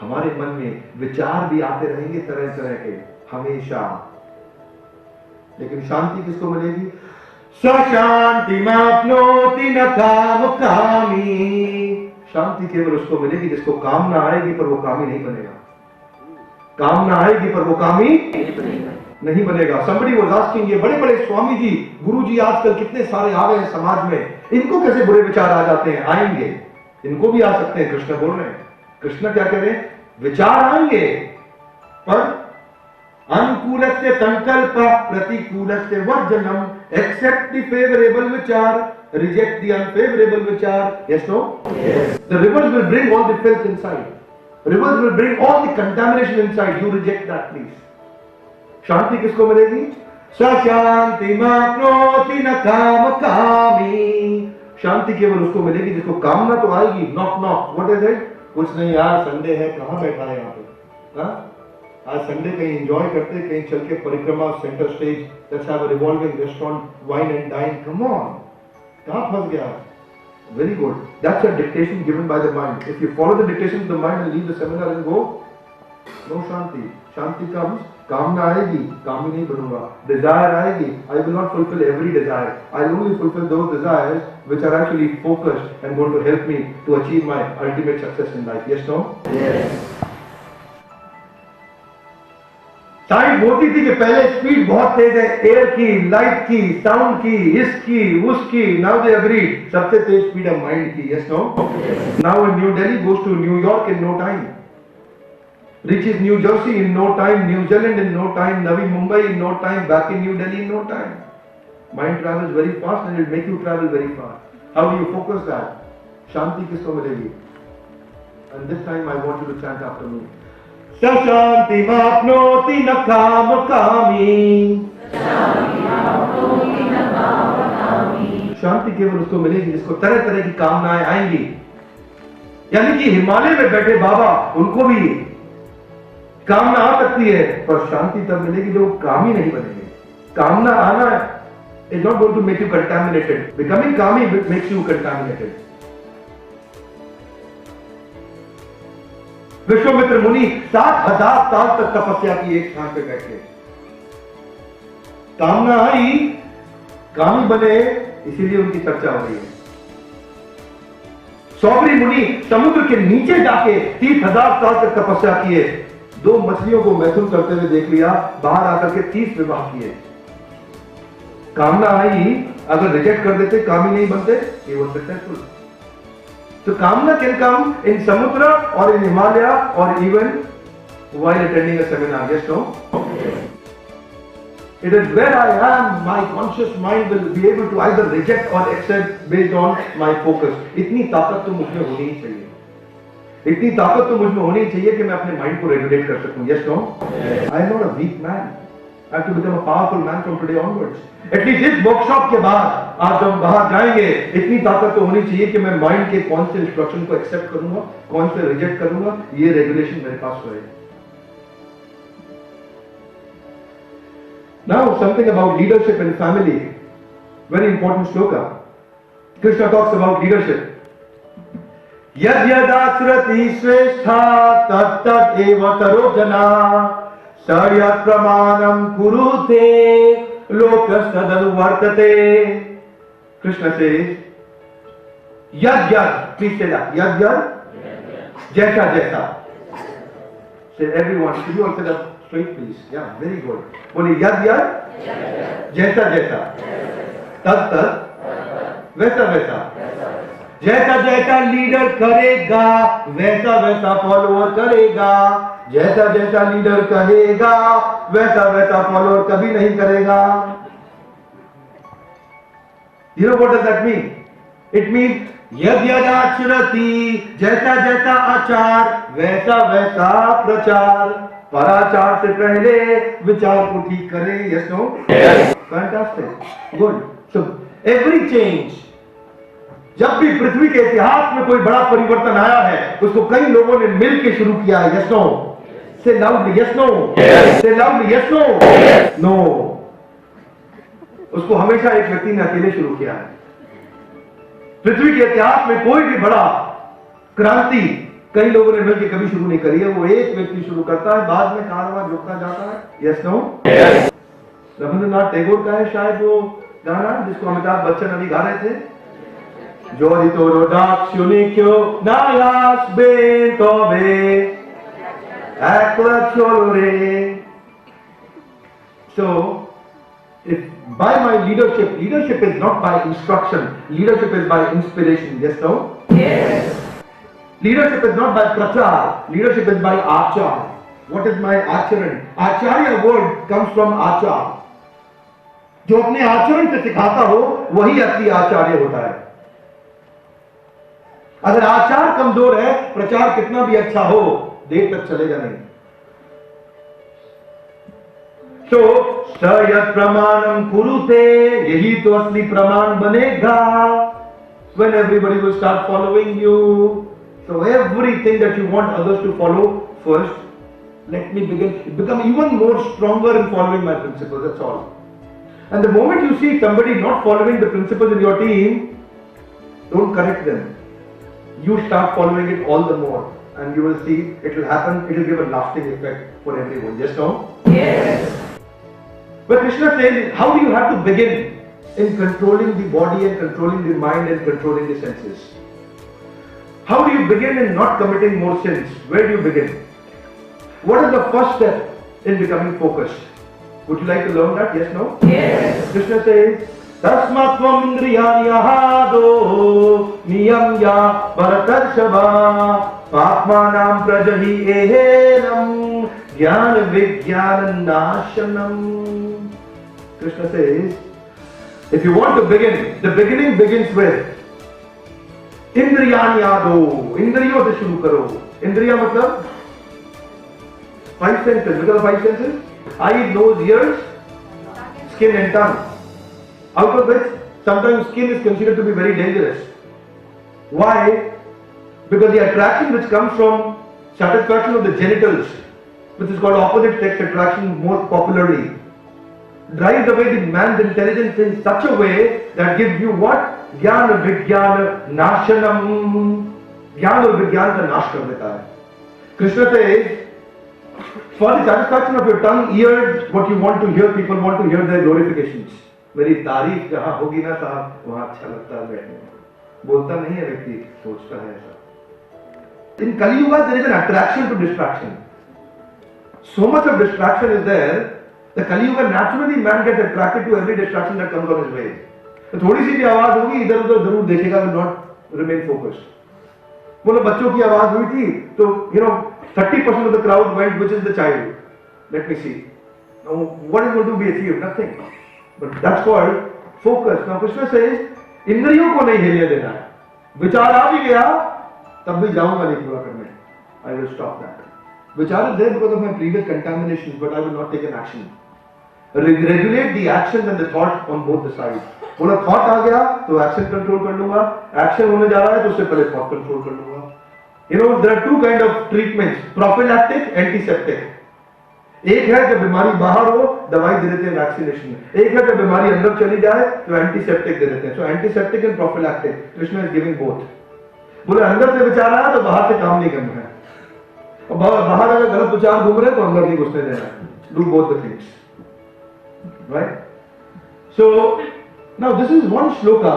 हमारे मन में विचार भी आते रहेंगे तरह तरह के हमेशा. लेकिन शांति किसको मिलेगी? शांति मापनोति न काम कामी. शांति केवल उसको मिलेगी जिसको कामना आएगी पर वो कामी नहीं बनेगा. कामना आएगी पर वो कामी नहीं बनेगा. Somebody was asking, ये बड़े बड़े स्वामी जी, गुरु जी आजकल कितने सारे आ गए हैं समाज में, इनको कैसे बुरे विचार आ जाते हैं? आएंगे, इनको भी आ सकते हैं. कृष्ण बोल रहे हैं. कृष्ण क्या कह रहे हैं? विचार आएंगे पर अनुकूल से संकल्प प्रतिकूल से वर्जनम. एक्सेप्ट द फेवरेबल विचार, रिजेक्ट द अनफेवरेबल विचार. Yes no? The rivers will bring all the filth inside. Rivers will bring all the contamination inside. You reject that, please. शांति किसको मिलेगी? शांति माप्नोति न काम कामी. शांति केवल उसको मिलेगी जिसको कामना तो आएगी. Knock knock. What is it? कुछ नहीं यार, संडे है, कहाँ बैठा है यहाँ पे? आज संडे कहीं एंजॉय करते, कहीं चल के परिक्रमा centre stage, let's have a revolving restaurant, wine and dine. Come on, कहाँ फंस गया? Very good. That's a dictation given by the mind. If you follow the dictation of the mind and leave the seminar and go, no shanti. Shanti comes, कामना आएगी, कामी नहीं बनूंगा. Desire आएगी, I will not fulfill every desire. I will only fulfill those desires which are actually focused and going to help me to achieve my ultimate success in life. Yes, no? Yes. Science बोलती थी कि पहले speed बहुत तेज है, air की, light की, sound की, इसकी, उसकी. नाउ दे एग्री, सबसे तेज स्पीड है माइंड की. Yes no? Now New Delhi goes to New York in no time, reaches New Jersey in no time, New Zealand in no time, Navi Mumbai in no time, back in New Delhi in no time. Mind travels very fast and it make you travel very fast. How do you focus that? शांति किसको मिलेगी? And this time I want you to chant after me. शांति माप्नोति न काम कामी. शांति केवल उसको मिलेगी जिसको तरह तरह की कामनाएं आएंगी. यानी कि हिमालय में बैठे बाबा, उनको भी कामना आ सकती है, पर शांति तब मिलेगी जो कामी नहीं बनेंगे. कामना आना is not going to make you contaminated. Becoming kami makes you contaminated. Vishwamitra मुनि 7000 साल तक तपस्या की एक स्थान पे बैठे. कामना आई, कामी बने, इसीलिए उनकी चर्चा हो रही है. सौबरी मुनि समुद्र के नीचे जाके 30,000 साल तक तपस्या किए. 2 मछलियों को मैथुन करते हुए देख लिया, बाहर आकर के 30 विवाह किए. कामना आई, अगर रिजेक्ट कर देते, कामी नहीं बनते, he was successful. So Kamna can come in Samudra or in Himalaya or even while attending a seminar. Yes, no? It is where I am, my conscious mind will be able to either reject or accept based on my focus. इतनी ताकत तो मुझ में होनी ही चाहिए. इतनी ताकत तो मुझ में होनी चाहिए कि मैं अपने माइंड को रेगुलेट कर सकूं. Yes, no? I am not a weak man. I have to become a powerful man from today onwards. At least इस वर्कशॉप के बाद आज जब बाहर जाएंगे, इतनी ताकत तो होनी चाहिए कि मैं माइंड के कौन से इंस्ट्रक्शन को एक्सेप्ट करूंगा, कौन से रिजेक्ट करूंगा, ये रेगुलेशन मेरे पास रहे. Now something about leadership in family. Very important shloka. Krishna talks about leadership. यद यदाचरति श्रेष्ठा तत् तत् एव तरो जना सयत् प्रमाणम कुरुते लोकस्तदनुवर्तते. Krishna says, yad yad, please say that, yad yad, jaisa jaisa. Say everyone, could you all say that straight please? Yeah, very good. Boli yad yad, jaisa jaisa, tad tad, वैसा वैसा. जैसा जैसा लीडर करेगा वैसा वैसा follower करेगा, जैसा जैसा लीडर कहेगा वैसा वैसा फॉलोअर कभी नहीं करेगा। You know what does that mean? It means यद यदाचरति, जैसा जैसा आचार वैसा वैसा प्रचार, पराचार से पहले विचार को ठीक करें। Yes, no? Yes. Fantastic. Good. So every change, जब भी पृथ्वी के इतिहास में कोई बड़ा परिवर्तन आया है उसको कई लोगों ने मिलकर शुरू किया है। Yes, no? Say loudly. Yes, no? Yes. Say loudly. Yes, no? Yes. No. उसको हमेशा एक व्यक्ति ने अकेले शुरू किया है। पृथ्वी के इतिहास में कोई भी बड़ा क्रांति कई लोगों ने मिलकर कभी शुरू नहीं करी है, वो एक व्यक्ति शुरू करता है, बाद में कारवां जुड़ता जाता है। Yes no? रविंद्रनाथ टैगोर का है शायद वो गाना जिसको अमिताभ बच्चन अभी गा रहे थे, जोरी तोरो डाक शुनिक्यो नायास बेन तोबे एकला चोरे। So if by my leadership, leadership is not by instruction, leadership is by inspiration. Yes, no? Yes. Leadership is not by prachar, leadership is by achar. What is my acharan? Acharya word comes from achar. जो अपने आचरण से सिखाता हो वही असली आचार्य होता है। अगर आचार कमजोर है, प्रचार कितना भी अच्छा हो देर तक चलेगा नहीं। तो सयत प्रमाणम कुरुते, यही तो असली प्रमाण बनेगा। When everybody will start following you, so everything that you want others to follow, first let me become even more stronger in following my principles. That's all. And the moment you see somebody not following the principles in your team, don't correct them. You start following it all the more, and you will see it will happen. It will give a lasting effect for everyone. Yes, no? Yes. But Krishna says, how do you have to begin in controlling the body and controlling the mind and controlling the senses? How do you begin in not committing more sins? Where do you begin? What is the first step in becoming focused? Would you like to learn that? Yes, no? Yes. Krishna says, Tasmatvam indriyanyahado niyamya bharatarshava papmanam prajahi ehenam jnana vijnana nashanam. Krishna says, if you want to begin, the beginning begins with indriyanyado. Indriyo se shuru karo. Indriya matlab 5 senses. What are the 5 senses? Eye, nose, ears, skin and tongue. Out of which sometimes skin is considered to be very dangerous. Why? Because the attraction which comes from satisfaction of the genitals, which is called opposite sex attraction most popularly, drives away the man's intelligence in such a way that gives you what? Jnana vijnana nashanam. Jnana और विज्ञान का नाश कर देता है. Krishna says, for the satisfaction of your tongue, ears, what you want to hear, people want to hear their glorifications. मेरी तारीफ जहां होगी ना साहब वहां अच्छा लगता है बैठने में. बोलता नहीं है व्यक्ति, सोचता है ऐसा. In Kali Yuga there is an attraction to distraction. So much of distraction is there. The Kali Yuga naturally man gets attracted to every distraction that comes on his way. तो थोड़ी सी भी आवाज होगी इधर उधर जरूर देखेगा, will not remain focused. बोलो बच्चों की आवाज हुई थी तो 30% of the crowd went, which is the child? Let me see. Now, what is going to be achieved? Nothing. But that's called focus. Now, Krishna says, इंद्रियों को नहीं हिलने देना है. विचार आ भी गया, तब भी जाऊंगा नहीं पूरा करने. I will stop that. विचार is there because of my previous contaminations, but I will not take an action. Regulate the actions and the thoughts on both the sides. बोला thought आ गया तो action control कर लूंगा. Action होने जा रहा है तो उससे पहले thought control कर लूंगा. There are two kind of treatments, prophylactic, antiseptic. एक है जब बीमारी बाहर हो दवाई दे देते हैं वैक्सीनेशन, एक है जब बीमारी अंदर चली जाए तो एंटीसेप्टिक दे देते हैं. So antiseptic and prophylactic, Krishna is giving both. बोले अंदर से विचार आया तो बाहर से काम नहीं करना है, और बाहर अगर गलत विचार घूम रहे तो अंदर नहीं घुसने देना है. Do both the things, right? So now this is one shloka,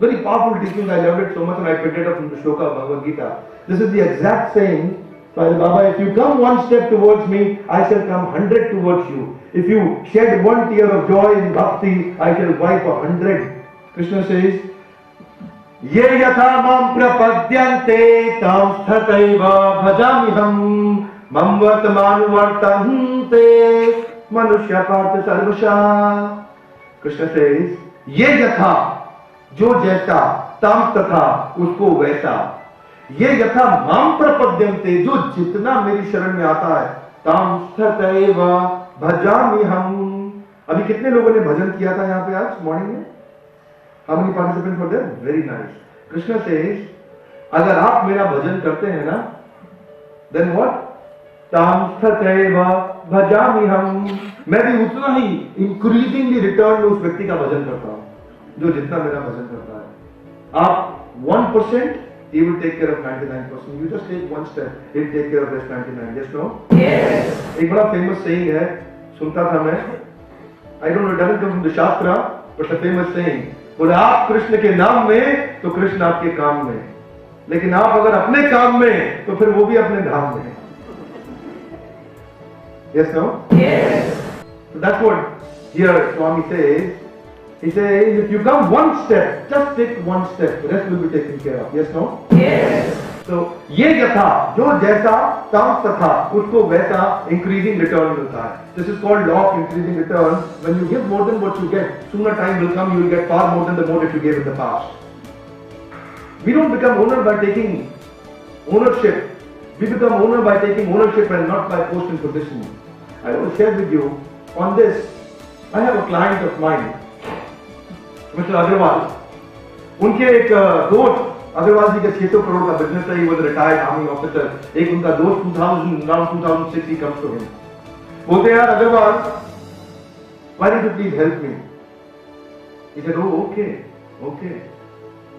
very powerful teaching. I loved it so much and I picked it up from the shloka of Bhagavad Gita. This is the exact saying by the Baba. If you come one step towards me, I shall come 100 towards you. If you shed one tear of joy in bhakti, I shall wipe 100. Krishna says, ये यथा मां प्रपद्यन्ते तां तथैव भजाम्यहम् मम वर्तमानुवर्तन्ते मनुष्य पार्थ सर्वशः। Krishna says, ये यथा, जो जैसा, ताम तथा, उसको वैसा, ये यथा मां प्रपद्यन्ते, जो जितना मेरी शरण में आता है, ताम तथैव भजाम्यहम्। अभी कितने लोगों ने भजन किया था यहाँ पे आज मॉर्निंग में? How many participants were there? Very nice. Krishna says, अगर आप मेरा भजन करते हैं ना, then what? ताम तथैव भजाम्यहम्। मैं भी उतना ही increasingly return में उस व्यक्ति का भजन करता हूँ, जो जितना मेरा भजन करता है। आप 1%, he will take care of 99%. You just take one step, he'll take care of rest 99. Yes, no? Yes. एक बड़ा famous saying है, सुनता था मैं. I don't know, it doesn't come from the Shastra, but a famous saying. बोले आप कृष्ण के नाम में तो कृष्ण आपके काम में, लेकिन आप अगर अपने काम में तो फिर वो भी अपने धाम में। Yes, no? Yes. So that's what here Swami says. He says, if you come one step, just take one step, the rest will be taken care of. Yes, no? Yes. So ये यथा, जो जैसा, ताम तथा, उसको वैसा increasing return मिलता है. This is called law of increasing return. When you give more than what you get, sooner time will come, you will get far more than the more that you gave in the past. We don't become owner by taking ownership. We become owner by taking ownership and not by post and position. I want to share with you on this. I have a client of mine, Mr. Agarwal. उनके एक दोस्त, अग्रवाल जी का 600 करोड़ का business है, he was a retired army officer. एक उनका दोस्त 2006 he comes to him. बोलते यार Agarwal, why did you please help me? He said, oh okay.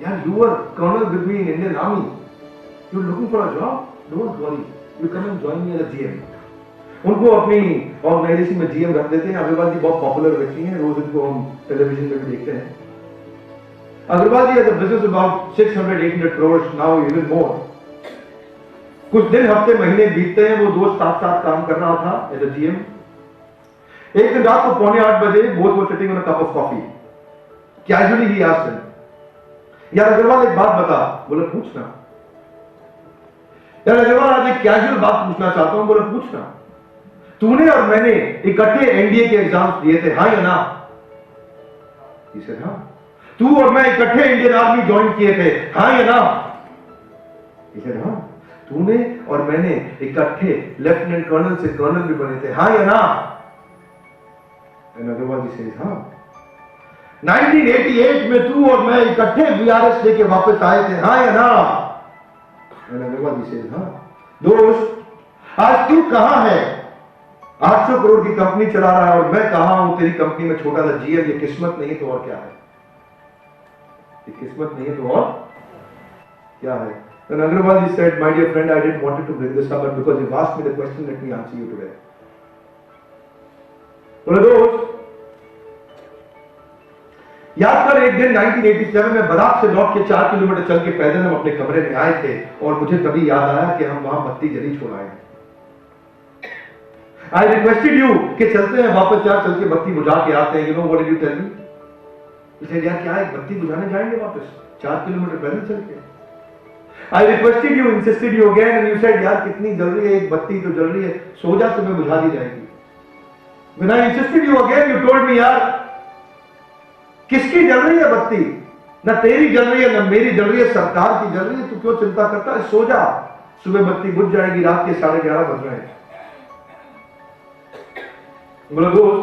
यार you were colonel with me in Indian Army. You're looking for a job? Don't worry. You come and join me as a GM. उनको अपनी organisation में GM रख देते हैं. अग्रवाल जी बहुत popular व्यक्ति हैं, रोज इनको हम टेलीविजन में भी देखते हैं. Agarwal ji has a business about 600-800 crores now, even more. कुछ दिन हफ्ते महीने बीतते हैं, वो दोस्त साथ काम कर रहा था as a GM. एक दिन रात को 7:45 बजे both were sitting on a cup of coffee. Casually he asked him, यार अग्रवाल एक बात बता. बोले पूछना. यार अग्रवाल आज एक कैजुअल बात पूछना चाहता हूं. बोले पूछना. तूने और मैंने इकट्ठे एनडीए के एग्जाम्स दिए थे, हाँ या ना? He said, हाँ. तू और मैं इकट्ठे इंडियन आर्मी ज्वाइन किए थे, हाँ या ना? He said, हाँ. तूने और मैंने इकट्ठे लेफ्टिनेंट कर्नल से कर्नल भी बने थे, हाँ या ना? And Agarwal ji says, हाँ. 1988 में तू और मैं इकट्ठे VRS लेके वापस आए थे, हाँ या ना? And Agarwal ji says, हाँ. दोस्त, आज तू कहां है? 800 करोड़ की कंपनी चला रहा है और मैं कहां हूं तेरी कंपनी में छोटा सा GM. ये किस्मत नहीं तो और क्या है? किस्मत नहीं है तो और क्या है? Then Agarwal ji said, my dear friend, I didn't want to bring this up, but because you've asked me the question, let me answer you today. बोले दोस्त, याद कर एक दिन 1987 में बराक से लौट के 4 किलोमीटर चल के पैदल हम अपने कमरे में आए थे और मुझे तभी याद आया कि हम वहां बत्ती जली छोड़ आए. I requested you कि चलते हैं वापस यार, चल के बत्ती बुझा के आते हैं. You know what did you tell me? इसे यार क्या एक बत्ती बुझाने जाएंगे वापस 4 किलोमीटर पैदल चल के? I requested you, insisted you again, and you said यार कितनी जल रही है, एक बत्ती तो जल रही है, सो जा, तुम्हें बुझा दी जाएगी. When I insisted you again, you told me यार किसकी जल रही है बत्ती? ना तेरी जल रही है ना मेरी जल रही है, सरकार की जल रही है. तू क्यों चिंता करता है? सो जा, सुबह बत्ती बुझ जाएगी. रात के 11:30 बज रहे हैं. बोला दोस्त,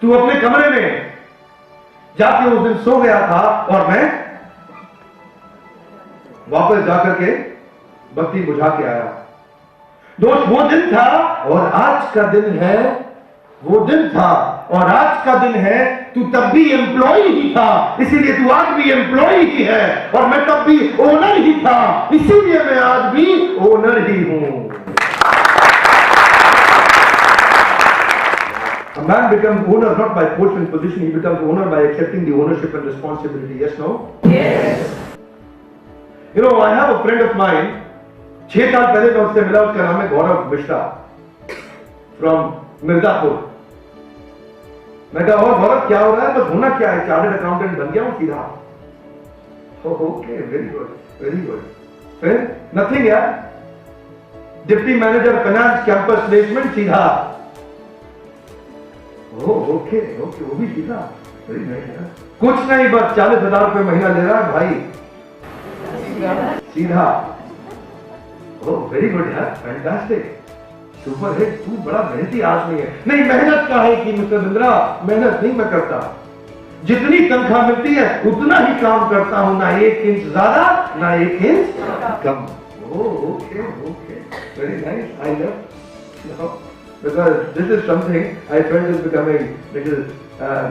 तू अपने कमरे में जाके उस दिन सो गया था और मैं वापस जाकर के बत्ती बुझा के आया. दोस्त, वो दिन था और आज का दिन है. वो दिन था और आज का दिन है. तू तब भी एम्प्लॉय ही था, इसीलिए तू आज भी एम्प्लॉय ही है. और मैं तब भी ओनर ही था, इसीलिए मैं आज भी ओनर ही हूं. A man becomes owner not by post and position, he becomes owner by accepting the ownership and responsibility. Yes, no? Yes. You know, I have a friend of mine, 6 साल पहले मैं उससे मिला. उसका नाम है गौरव मिश्रा from मिर्जापुर. मैं कहा और गौरव क्या हो रहा है? बस होना क्या है, चार्टर्ड अकाउंटेंट बन गया हूं सीधा. Okay, very good, very good. फिर nothing यार. Deputy Manager Finance Campus Placement सीधा. Oh, okay, okay, वो भी सीधा. Very nice यार. कुछ नहीं बस 40,000 रुपए महीना ले रहा है भाई. सीधा. Oh, very good यार. Fantastic. Super hit. तू बड़ा मेहनती आदमी है. नहीं मेहनत का है कि मिस्टर बिंद्रा, मेहनत नहीं मैं करता. जितनी तनख्वाह मिलती है उतना ही काम करता हूं, ना 1 इंच ज्यादा ना 1 inch come. Okay okay, very nice. I love because this is something I felt is becoming little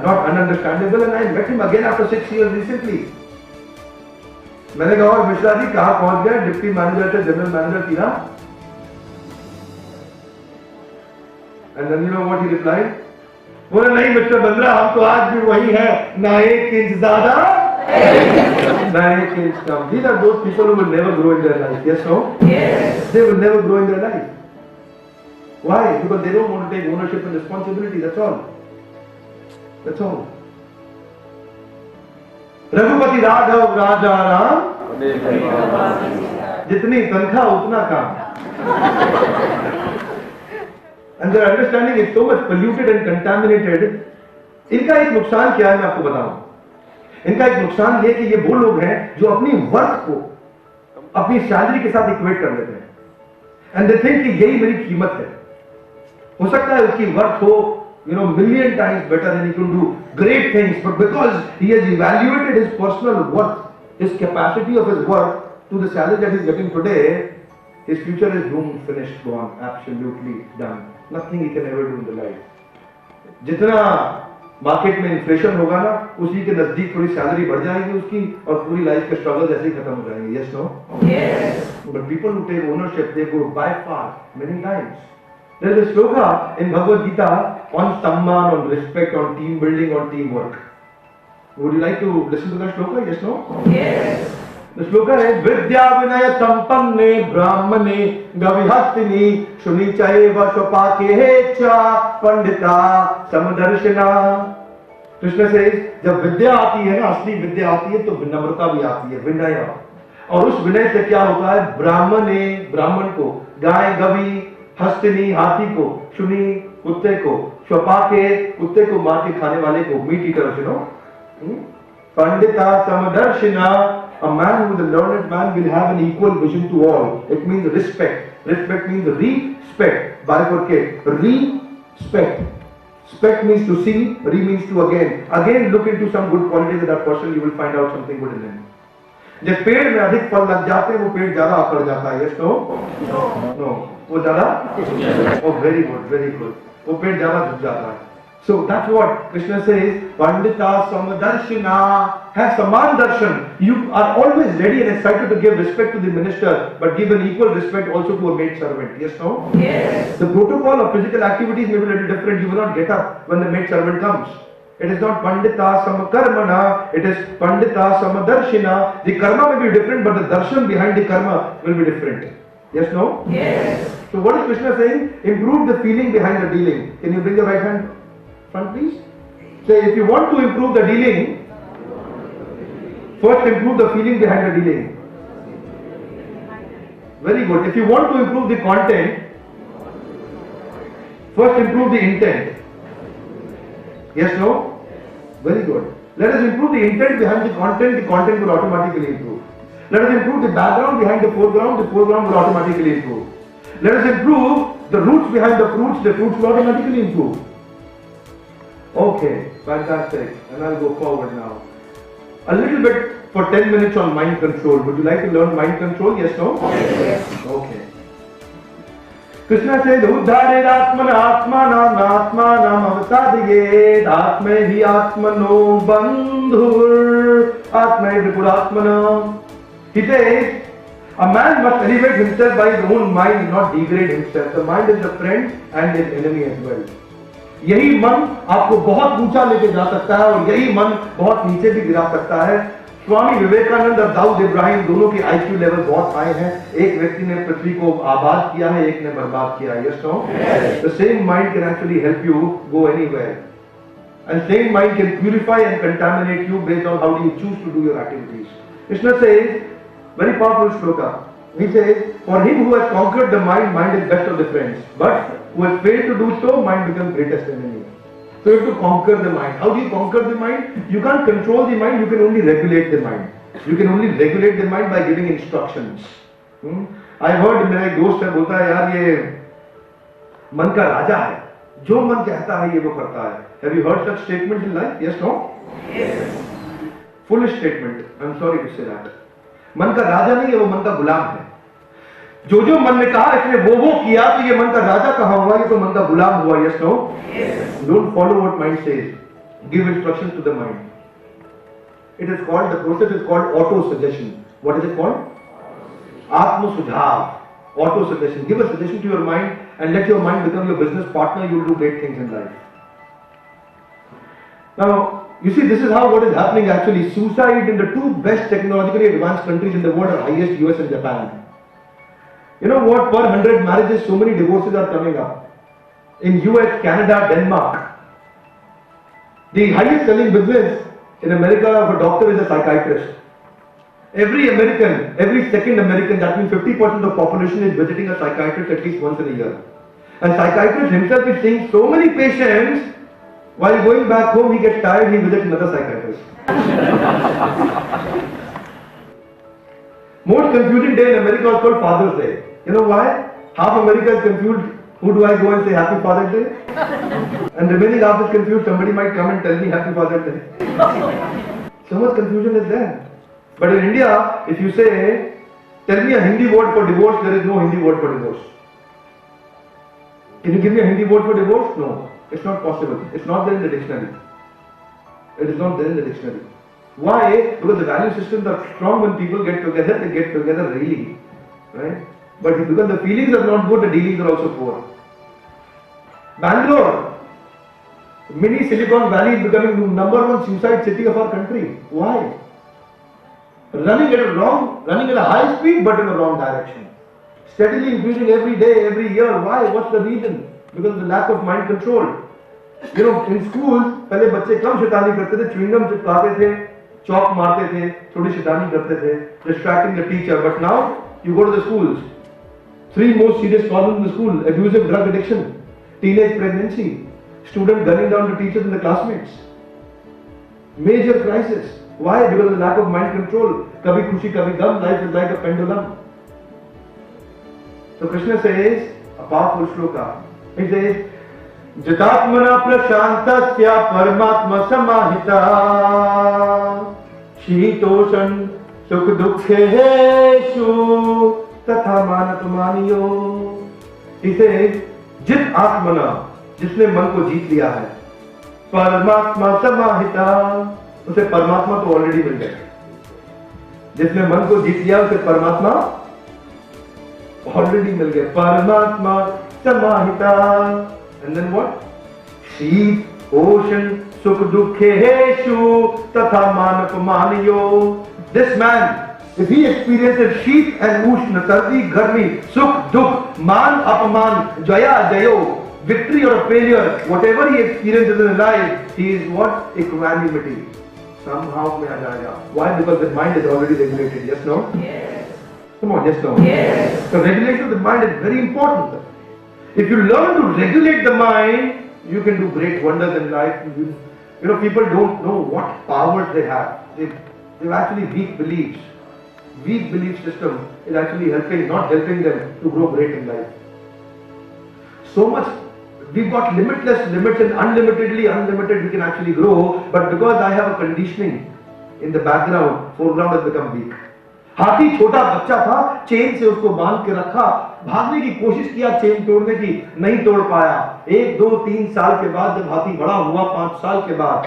not ununderstandable, and I met him again after 6 years recently. मैंने कहा और मिश्रा जी कहाँ पहुंच गए, डिप्टी मैनेजर से जनरल मैनेजर सीधा. And then you know what he replied? बोले नहीं मिस्टर बिंद्रा, हम तो आज भी वही है, ना 1 इंच ज्यादा ना 1 inch come. These are those people who will never grow in their life. Yes, no? Yes. They will never grow in their life. Why? Because they don't want to take ownership and responsibility. That's all. That's all. Raghupati Raghav Raja Ram, जितनी तनख्वाह उतना काम. And their understanding is so much polluted and contaminated. इनका एक नुकसान क्या है मैं आपको बताऊं. इनका एक नुकसान ये कि ये वो लोग हैं जो अपनी वर्क को अपनी सैलरी के साथ इक्वेट कर लेते हैं. एंड दे थिंक कि यही मेरी कीमत है. हो सकता है उसकी वर्क हो million times better and he can do great things, but because he has evaluated his personal worth, his capacity of his work to the salary that he is getting today, his future is doomed, finished, gone, absolutely done. Nothing he can ever do in the life. जितना market में inflation होगा ना, उसी के नजदीक थोड़ी salary बढ़ जाएगी उसकी और पूरी लाइफ के स्ट्रगल ऐसे ही खत्म हो जाएंगे. Yes, no? Yes. But people who take ownership, they go by far many times. There is a shloka in Bhagavad Gita on samman, on respect, on team building, on teamwork. Would you like to listen to that shloka? Yes, no? Yes. The shloka is Vidya Vinaya Sampanne Brahmane Gavihastini Shunichaiva Swapakehecha Pandita Samadarshina. Krishna से जब विद्या आती है ना, असली विद्या आती है तो विनम्रता भी आती है, विनय. और उस विनय से क्या होता है, ब्राह्मण को, गाय गवी, हस्तिनी हाथी को, शुनि कुत्ते को, स्वपाके कुत्ते को मार के खाने वाले को, meat eater, you know, Pandita समदर्शिना. A man who is a learned man will have an equal vision to all. It means respect. Respect means respect. Bifurcate. Respect. Spect means to see. Re means to again. Again look into some good qualities of that person. You will find out something good in him. जब पेड़ में अधिक फल लग जाते हैं वो पेड़ ज्यादा आकड़ जाता है. Yes, no? No. वो ज्यादा? Oh, very good, very good. वो पेड़ ज्यादा झुक जाता है. So that's what Krishna says. Pandita Samadarshina, have Saman Darshan. You are always ready and excited to give respect to the minister, but give an equal respect also to a maid servant. Yes, no? Yes. The protocol of physical activities may be a little different. You will not get up when the maid servant comes. It is not Pandita Samakarmana, it is Pandita Samadarshina. The karma may be different, but the darshan behind the karma will be different. Yes, no? Yes. So what is Krishna saying? Improve the feeling behind the dealing. Can you bring your right hand front, please? Say, if you want to improve the dealing, first improve the feeling behind the dealing. Very good. If you want to improve the content, first improve the intent. Yes, no? Very good. Let us improve the intent behind the content will automatically improve. Let us improve the background behind the foreground will automatically improve. Let us improve the roots behind the fruits will automatically improve. Okay, fantastic. And I'll go forward now. A little bit for 10 minutes on mind control. Would you like to learn mind control? Yes, no? Yes. Okay. Krishna says, Uddharir Atmana Atmanam Atmanam Avasadhyed Atme hi Atmano Bandhur Atme Vipuratmana. He says, a man must elevate himself by his own mind and not degrade himself. The mind is a friend and his enemy as well. यही मन आपको बहुत ऊंचा लेके जा सकता है और यही मन बहुत नीचे भी गिरा सकता है. स्वामी विवेकानंद और दाऊद इब्राहिम दोनों के IQ लेवल बहुत हाई हैं. एक व्यक्ति ने पृथ्वी को आबाद किया है, एक ने बर्बाद किया है. Yes, no? The same mind can actually help you go anywhere. And same mind can purify and contaminate you based on how you choose to do your activities. Krishna says, very powerful shloka. He says, for him who has conquered the mind, mind is best of the friends. But who has failed to do so, mind becomes greatest enemy. So you have to conquer the mind. How do you conquer the mind? You can't control the mind, you can only regulate the mind. You can only regulate the mind by giving instructions. I heard, मेरा एक दोस्त है बोलता है यार ये मन का राजा है, जो मन कहता है ये वो करता है. Have you heard such statements in life? Yes, no? Yes. Foolish statement. I'm sorry to say that. मन का राजा नहीं है, वो मन का गुलाम है. जो जो मन ने कहा इसने वो किया, तो ये मन का राजा कहाँ हुआ, ये तो मन का गुलाम हुआ. Yes, no? Yes. Don't follow what mind says. Give instructions to the mind. It is called, the process is called auto-suggestion. What is it called? Atma-sujhav. Auto-suggestion. Give a suggestion to your mind and let your mind become your business partner. You will do great things in life. Now, you see, this is how what is happening actually. Suicide in the two best technologically advanced countries in the world are highest, US and Japan. You know what? Per 100 marriages, so many divorces are coming up. In US, Canada, Denmark. The highest selling business in America of a doctor is a psychiatrist. Every American, every second American, that means 50% of the population is visiting a psychiatrist at least once in a year. And psychiatrist himself is seeing so many patients. While going back home, he gets tired, he visits another psychiatrist. Most confusing day in America is called Father's Day. You know why? Half America is confused. Who do I go and say Happy Father's Day? And remaining half is confused. Somebody might come and tell me Happy Father's Day. So much confusion is there. But in India, if you say, tell me a Hindi word for divorce, there is no Hindi word for divorce. Can you give me a Hindi word for divorce? No. It's not possible. It's not there in the dictionary. It is not there in the dictionary. Why? Because the value systems are strong when people get together, they get together really. Right? But because the feelings are not good, the dealings are also poor. Bangalore, mini Silicon Valley is becoming the #1 suicide city of our country. Why? Running at a high speed but in the wrong direction. Steadily increasing every day, every year. Why? What's the reason? Because of the lack of mind control. You know, in schools, पहले बच्चे कम शैतानी करते थे, chewing gum चिपकाते थे, चौक मारते थे, थोड़ी शैतानी करते थे, distracting the teacher. But now, you go to the schools. 3 most serious problems in the school: abusive drug addiction, teenage pregnancy, student gunning down to teachers and the classmates. Major crisis. Why? Because of the lack of mind control. Kabhi khushi, kabhi gum. Life is like a pendulum. So Krishna says, a powerful shloka. He says, Jitatmana prashantasya paramatma samahita shitoshan sukh dukkheshu tatha manatmaniyo. He says, Jit atmana, जिसने मन को जीत लिया है, परमात्मा समाहिता, उसे परमात्मा तो already मिल गया. जिसने मन को जीत लिया उसे परमात्मा ऑलरेडी मिल गया. परमात्मा समाहिता. And then what? शीत, ओशन, सुख दुखेषु तथा मानपमानियो. This man, if he experiences शीत and उष्ण, सर्दी गर्मी, सुख दुख, मान अपमान, जया जयो, victory or a failure, whatever he experiences in his life, he is what? Equanimity. Somehow mein aa jayega. Why? Because the mind is already regulated. Yes, no? Yes. Come on, yes, no? Yes. So regulation of the mind is very important. If you learn to regulate the mind, you can do great wonders in life. You know, people don't know what powers they have. They've actually weak beliefs. Weak belief system is actually not helping them to grow great in life. So much. We've got limitless limits and unlimitedly unlimited we can actually grow, but because I have a conditioning in the background, foreground has become weak. हाथी छोटा बच्चा था, chain से उसको बांध के रखा, भागने की कोशिश किया चेन तोड़ने की, नहीं तोड़ पाया. 1, 2, 3 साल के बाद जब हाथी बड़ा हुआ, 5 साल के बाद,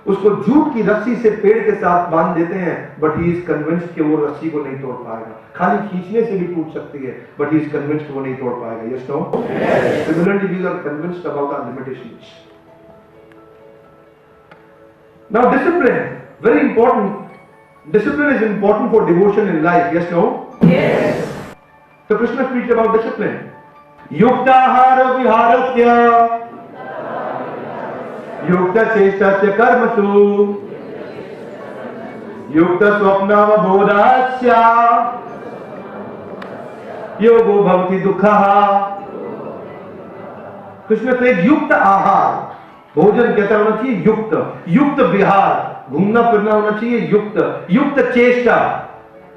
उसको जूट की रस्सी से पेड़ के साथ बांध देते हैं, बट ही इज कन्विंस्ड कि वो रस्सी को नहीं तोड़ पाएगा. खाली खींचने से भी टूट सकती है, बट ही इज कन्विंस्ड वो नहीं तोड़ पाएगा. Yes, no? Similarly we are convinced about our limitations. Now discipline, very important. Discipline is important for devotion in life. Yes, no? Yes. So Krishna speaks about discipline. Yuktahara viharasya yukta chestasya karmasu युक्त स्वप्नवबोधस्य योगो भवति दुःखः। कृष्ण से युक्त आहार, भोजन कैसा होना चाहिए? युक्त। युक्त विहार, घूमना फिरना होना चाहिए युक्त। युक्त चेष्टा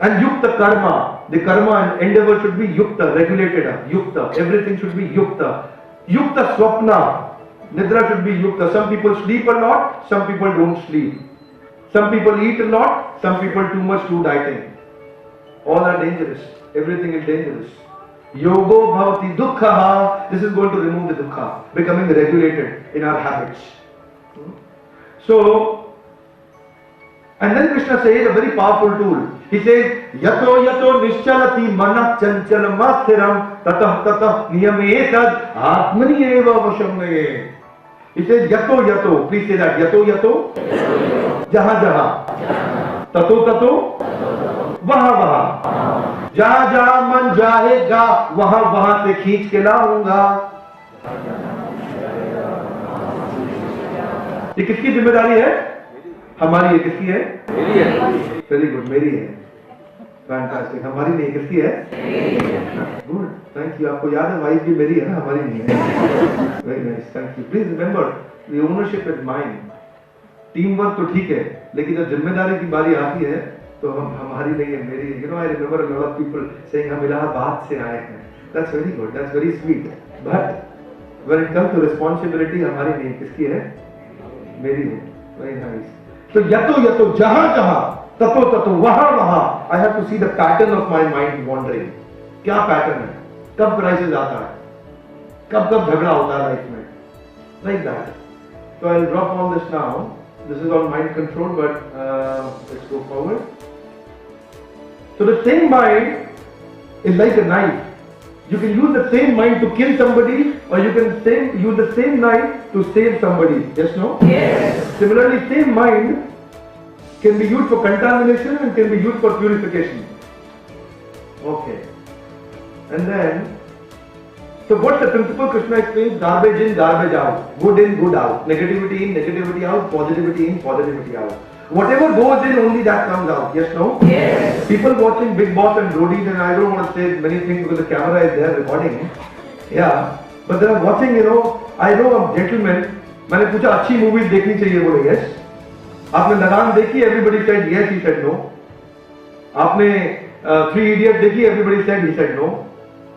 एंड युक्त कर्म, द कर्म एंड एंडेवर शुड बी युक्त, रेगुलेटेड, युक्त, एवरीथिंग शुड बी युक्त। युक्त स्वप्न, निद्रा शुड बी युक्त। Some people sleep a lot, some people don't sleep, some people eat a lot, some people too much do dieting. All are dangerous, everything is dangerous. Yogo bhavati dukkha. This is going to remove the dukkha, becoming regulated in our habits. So, and then Krishna says a very powerful tool. He says, yato yato nischalati manah chanchalam mathiram tatah tatah niyametad atmani eva vashamnaye. He says, yato yato. Please say that. Yato yato. Jahan jahan. Tato tato. वहां वहां, जहां जहां मन जाएगा वहां वहां से खींच के लाऊंगा। ये किसकी जिम्मेदारी है? हमारी है। किसकी है? मेरी है। वेरी गुड, मेरी है। फैंटास्टिक। हमारी नहीं, किसकी है? Good, thank you. आपको याद है वाइफ भी मेरी है ना, हमारी नहीं है। Very nice, thank you. Please remember the ownership is mine. Team work तो ठीक है, लेकिन जब जिम्मेदारी की बारी आती है तो हम हमारी नहीं है, मेरी। You know, I remember a lot of people saying हम इलाहाबाद से आए हैं। That's very good, that's very sweet, but when it comes to responsibility हमारी नहीं, किसकी है? मेरी है। Very nice. तो यतो यतो, जहां जहां, ततो ततो, वहां वहां, I have to see the pattern of my mind wandering. क्या पैटर्न है? कब क्राइसिस आता है, कब कब झगड़ा होता है लाइफ में, like that. So I'll drop all this now. This is all mind control, but let's go forward. So the same mind is like a knife. You can use the same mind to kill somebody, or you can use the same knife to save somebody. Yes, no? Yes. Similarly, same mind can be used for contamination and can be used for purification. Okay. And then, so what's the principle Krishna explains? Garbage in, garbage out. Good in, good out. Negativity in, negativity out. Positivity in, positivity out. Whatever goes in, only that comes out. Yes, no? Yes. People watching Big Boss and Roadies, and I don't want to say many things because the camera is there recording. Yeah. But they are watching, you know, I know a gentleman, मैंने पूछा अच्छी movies देखनी चाहिए, बोले yes. आपने लगान देखी? Everybody said yes, he said no. आपने Three Idiots देखी? Everybody said, he said no.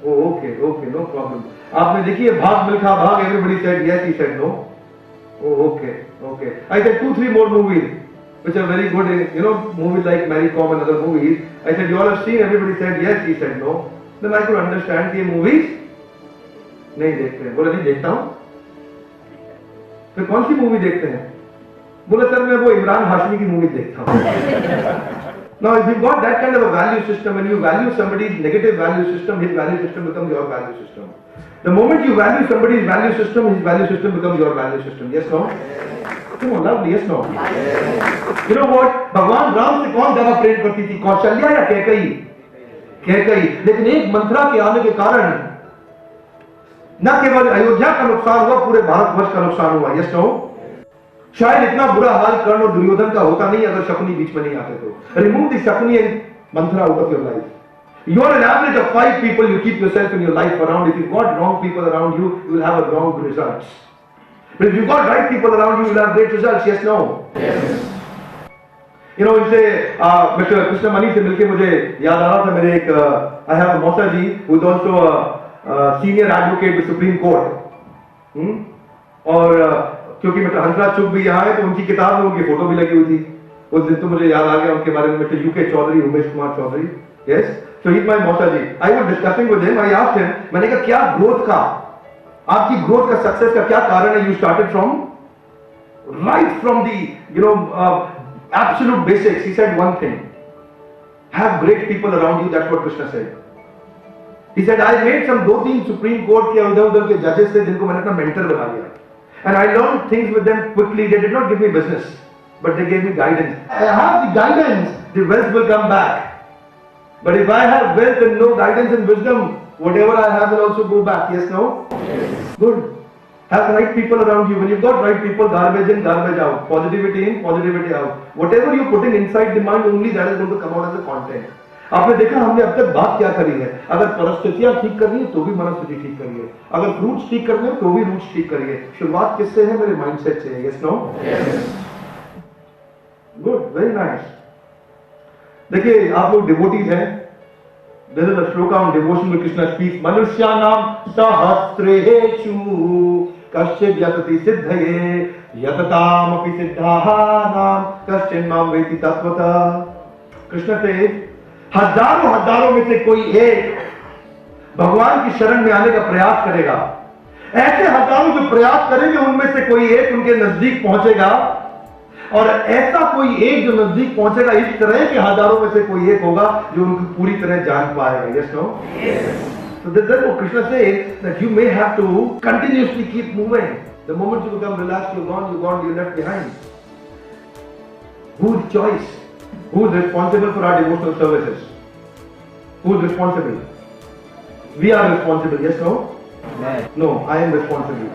Oh, okay, okay, no problem. आपने देखी है भाग मिल्खा भाग? Everybody said yes, he said no. Oh, okay, okay. I said 2-3 more movies which are very good, you know, movies like Mary Kom and other movies. I said, you all have seen? Everybody said yes, he said no. Then I could understand कि ये movies नहीं देखते हैं। बोला नहीं देखता हूँ। फिर कौन सी मूवी देखते हैं? बोला सर मैं वो इमरान हाशमी की मूवी देखता हूँ। Now if you've got that kind of a value system and you value somebody's negative value system, his value system becomes your value system. The moment you value somebody's value system, his value system becomes your value system. Yes, no? Come on, lovely. Yes, no? You know what? भगवान राम से कौन ज्यादा प्रेम करती थी, कौशल्या या कैकेयी? कैकेयी। लेकिन एक मंथरा के आने के कारण न केवल अयोध्या का नुकसान हुआ, पूरे भारतवर्ष का नुकसान हुआ। Yes, no? शायद इतना बुरा हाल कर्ण और दुर्योधन का होता नहीं अगर शकुनी बीच में नहीं आते तो। Remove the Shakuni and Manthara out of your life. You are an average of 5 people you keep yourself in your life around. If you've got wrong people around you, you will have a wrong results. But if you've got right people around you, you will have great results. Yes, no? Yes. You know, इनसे Mr. Krishna Mani से मिलके मुझे याद आ रहा था, मेरे एक I have a मौसा जी who is also a senior advocate with Supreme Court. और क्योंकि मिस्टर हंसराज चुग भी यहाँ है तो उनकी किताब में उनकी फोटो भी लगी हुई थी. उस दिन तो मुझे याद आ गया उनके बारे में, mister UK Chaudhary, Umesh Kumar Chaudhary. Yes, so he's my मौसा जी. I was discussing with him. I asked him, मैंने कहा क्या ग्रोथ का, आपकी ग्रोथ का, सक्सेस का क्या कारण है? You started from right from the absolute basics. He said one thing: have great people around you. That's what Krishna said. He said I made some 2-3 Supreme Court के उधर के judges थे जिनको मैंने अपना mentor बना लिया, and I learned things with them quickly. They did not give me business, but they gave me guidance. I have the guidance, the wealth will come back. But if I have wealth and no guidance and wisdom, whatever I have will also go back. Yes, no? Yes. Good. Have right people around you. When you've got right people, garbage in, garbage out. Positivity in, positivity out. Whatever you're putting inside the mind, only that is going to come out as a content. आपने देखा हमने अब तक बात क्या करी है? अगर परिस्थितियां ठीक करनी है तो भी मनस्थिति ठीक करिए, अगर रूट्स ठीक करने हैं तो भी रूट्स ठीक करिए। शुरुआत किससे है? मेरे माइंडसेट से। Yes no? Good, very nice. देखिए आप लोग डिवोटीज हैं। There is a shloka on devotion where Krishna speaks, Manushyanam sahasrechu kaschid yatati siddhaye yatatam api siddhanam kaschid mam veti tatvata। Krishna से हजारों में से कोई एक भगवान की शरण में आने का प्रयास करेगा। ऐसे हजारों जो प्रयास करेंगे उनमें से कोई एक उनके नजदीक पहुंचेगा, और ऐसा कोई एक जो नजदीक पहुंचेगा, इस तरह के हजारों में से कोई एक होगा जो उनको पूरी तरह जान पाएगा। Yes no? So that's what Krishna says, that you may have to continuously keep moving. The moment you become relaxed, you're gone, you're left behind. Whose choice? Who is responsible for our devotional services? Who is responsible? We are responsible. Yes, no? No, I am responsible.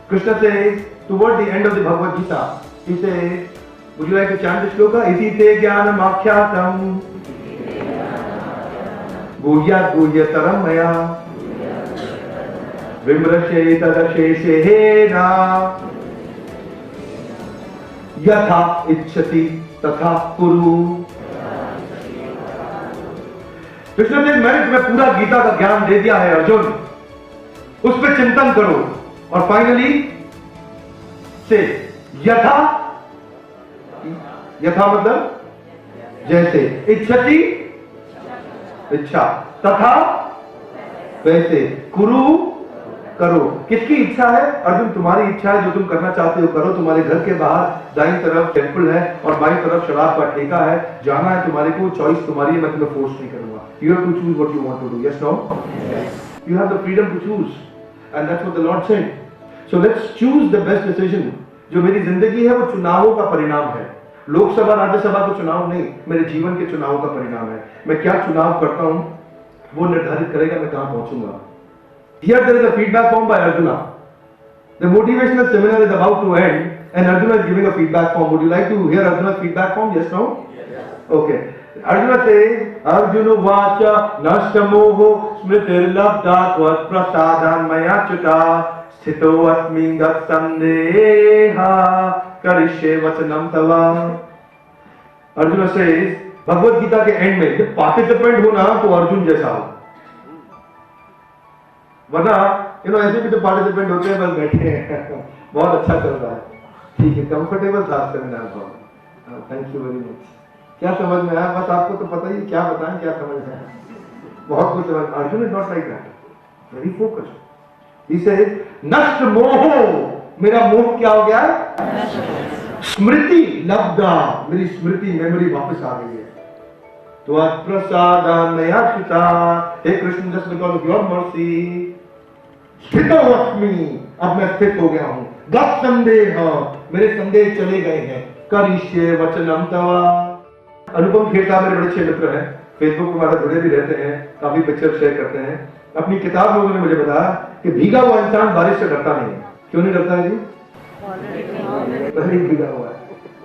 Krishna says toward the end of the Bhagavad Gita, he says, would you like to chant the shloka? Iti te jnanam akhyatam guhyat guhyataram maya vimrashe tadasheshena yatha ichchati तथा कुरु। कृष्ण ने मैंने तुम्हें पूरा गीता का ज्ञान दे दिया है अर्जुन, उस पर चिंतन करो। और फाइनली से यथा, यथा मतलब जैसे, इच्छति इच्छा, तथा वैसे, कुरु करो। किसकी इच्छा है? अर्जुन तुम्हारी इच्छा है, जो तुम करना चाहते हो करो। तुम्हारे घर के बाहर दाईं तरफ टेंपल है और बाईं तरफ शराब का ठेका है, जाना है तुम्हारे को, चॉइस तुम्हारी है, मैं तुम्हें फोर्स नहीं करूंगा। You have to choose what you want to do. Yes no? You have the freedom to choose, and that's what the lord said. So let's choose the best decision. जो मेरी जिंदगी है वो चुनावों का परिणाम है। लोकसभा राज्यसभा का चुनाव नहीं, मेरे जीवन के चुनाव का परिणाम है। मैं क्या चुनाव करता हूं वो निर्धारित करेगा मैं कहां पहुंचूंगा। Here there is a feedback form by Arjuna. The motivational seminar is about to end and Arjuna is giving a feedback form. Would you like to hear Arjuna's feedback form? Yes, no? Yes. Okay. Arjuna says, Arjuna vacha nashtamoho smritir labda tvat prasadan maya chuta sthito asmin gat sandeha karishye vachanam tava। Arjuna says, Bhagavad Gita के and में जब participant हो ना तो अर्जुन जैसा हो, वरना ऐसे भी तो पार्टिसिपेंट होते हैं बस बैठे हैं बहुत अच्छा चल रहा है, ठीक है, कंफर्टेबल था सेमिनार बहुत। Thank you very much. क्या समझ में आया? बस आपको तो पता ही, क्या बताएं क्या समझ में आया, बहुत कुछ समझ। Arjun is not like that, very focused. He said नष्ट मोह, मेरा मोह क्या हो गया? स्मृति लब्धा, मेरी स्मृति मेमोरी वापस आ गई है। तो प्रसादान्मया चिता, हे Krishna just because of your mercy स्थितोऽस्मि, अब मैं स्थित हो गया हूं। गत संदेह, मेरे संदेह चले गए हैं। करिष्ये वचनम तवा। अनुपम खेर साहब मेरे बड़े अच्छे मित्र हैं, फेसबुक पर हमारे जुड़े भी रहते हैं, काफी पिक्चर शेयर करते हैं। अपनी किताब में उन्होंने मुझे बताया कि भीगा हुआ इंसान बारिश से डरता नहीं है। क्यों नहीं डरता है जी? पहले ही भीगा हुआ है।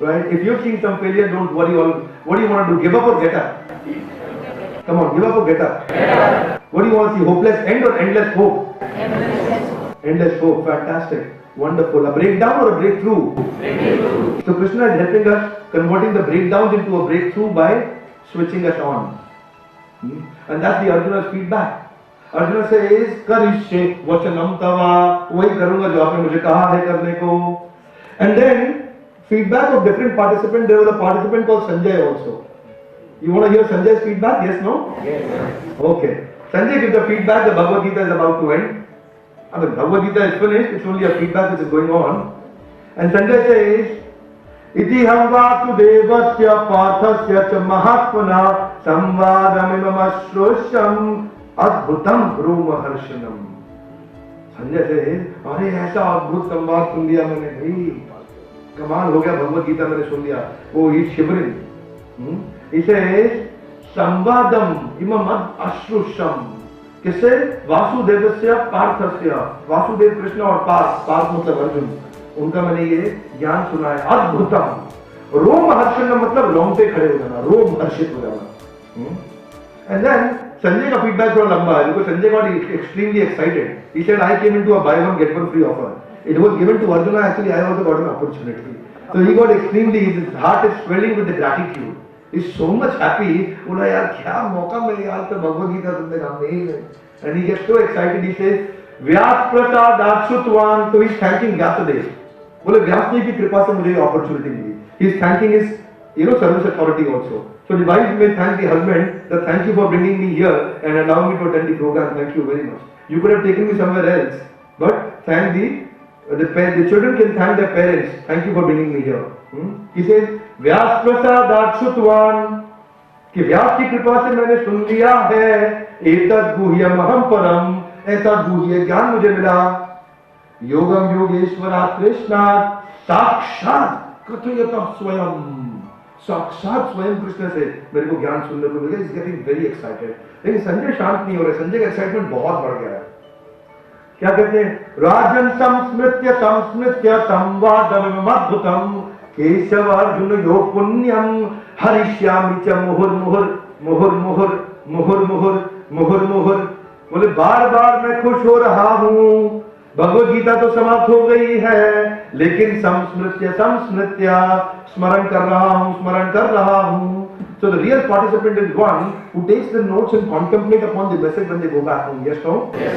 Right? If you're seeing some failure, don't worry. What do you want to do? Give up or get up? Come on, give up or get up? What do you want to see? Hopeless end or endless hope? Endless hope. Fantastic. Wonderful. A breakdown or a breakthrough? Breakthrough. So Krishna is helping us, converting the breakdowns into a breakthrough by switching us on. And that's the Arjuna's feedback. Arjuna says, Karishye vachanam tava. वही करूंगा जो आपने मुझे कहा है करने को. And then feedback of different participants. There was a participant called Sanjay also. You want to hear Sanjay's feedback? Yes, no? Yes. Okay. Sanjay gives the feedback. The Bhagavad Gita is about to end. And the Bhagavad Gita is finished. It's only a feedback which is going on. And Sanjay says, Iti hamvatu devasya parthasya cha mahatmana samvadamimam ashrosham adbhutam romaharshanam. Sanjay says, अरे ऐसा अद्भुत संवाद सुन लिया मैंने भाई, कमाल हो गया, भगवत गीता मैंने सुन लिया। वो ही शिवरिंग इसे संवादम इमम अश्रुषम, किससे? वासुदेवस्य पार्थस्य, वासुदेव कृष्ण और पार्थ मतलब अर्जुन, उनका मैंने ये ज्ञान सुना है। अद्भुतम, रोम हर्षण मतलब रोंगटे खड़े हो जाना, रोम हर्षित हो जाना। एंड देन संजय का फीडबैक थोड़ा लंबा है, because Sanjay got extremely excited. He said, I came into a buy one get one free offer. It was given to Arjuna, actually I also got an opportunity. So he got extremely, his heart is swelling with the gratitude. He's so much happy. बोला यार क्या मौका मिले, आज तो भगवद गीता सुनने का mail है। And he gets so excited, he says, व्यास प्रसाद आश्रुतवान, तो he's thanking व्यासदेव। बोले व्यास जी की कृपा से मुझे ये opportunity milli. He's thanking his, service authority also. So the wife may thank the husband that thank you for bringing me here and allowing me to attend the program. Thank you very much. You could have taken me somewhere else, but thank the children can thank their parents. Thank you for bringing me here. He says, व्यास प्रसाद आश्रुतवान, कि व्यास की कृपा से मैंने सुन लिया है, एतद् गुह्यम अहम परम, ऐसा गुह्य ज्ञान मुझे मिला। योगम योगेश्वरात् कृष्णात् साक्षात् कथयतः स्वयं, साक्षात स्वयं कृष्ण से मेरे को ज्ञान सुनने को मिला। Is getting very excited. लेकिन संजय शांत नहीं हो रहे, संजय का एक्साइटमेंट बहुत बढ़ गया है। क्या कहते हैं? राजन संस्मृत्य संवादमद्भुतम केशव अर्जुन यो पुण्यम हरिष्यामि च मुहुर्मुहुर। बोले बार बार मैं खुश हो रहा हूं, भगवद गीता तो समाप्त हो गई है, लेकिन संस्मृत्य स्मरण कर रहा हूं। So the real participant is one who takes the notes and contemplate upon the message when they go back home. Yes, no? Yes.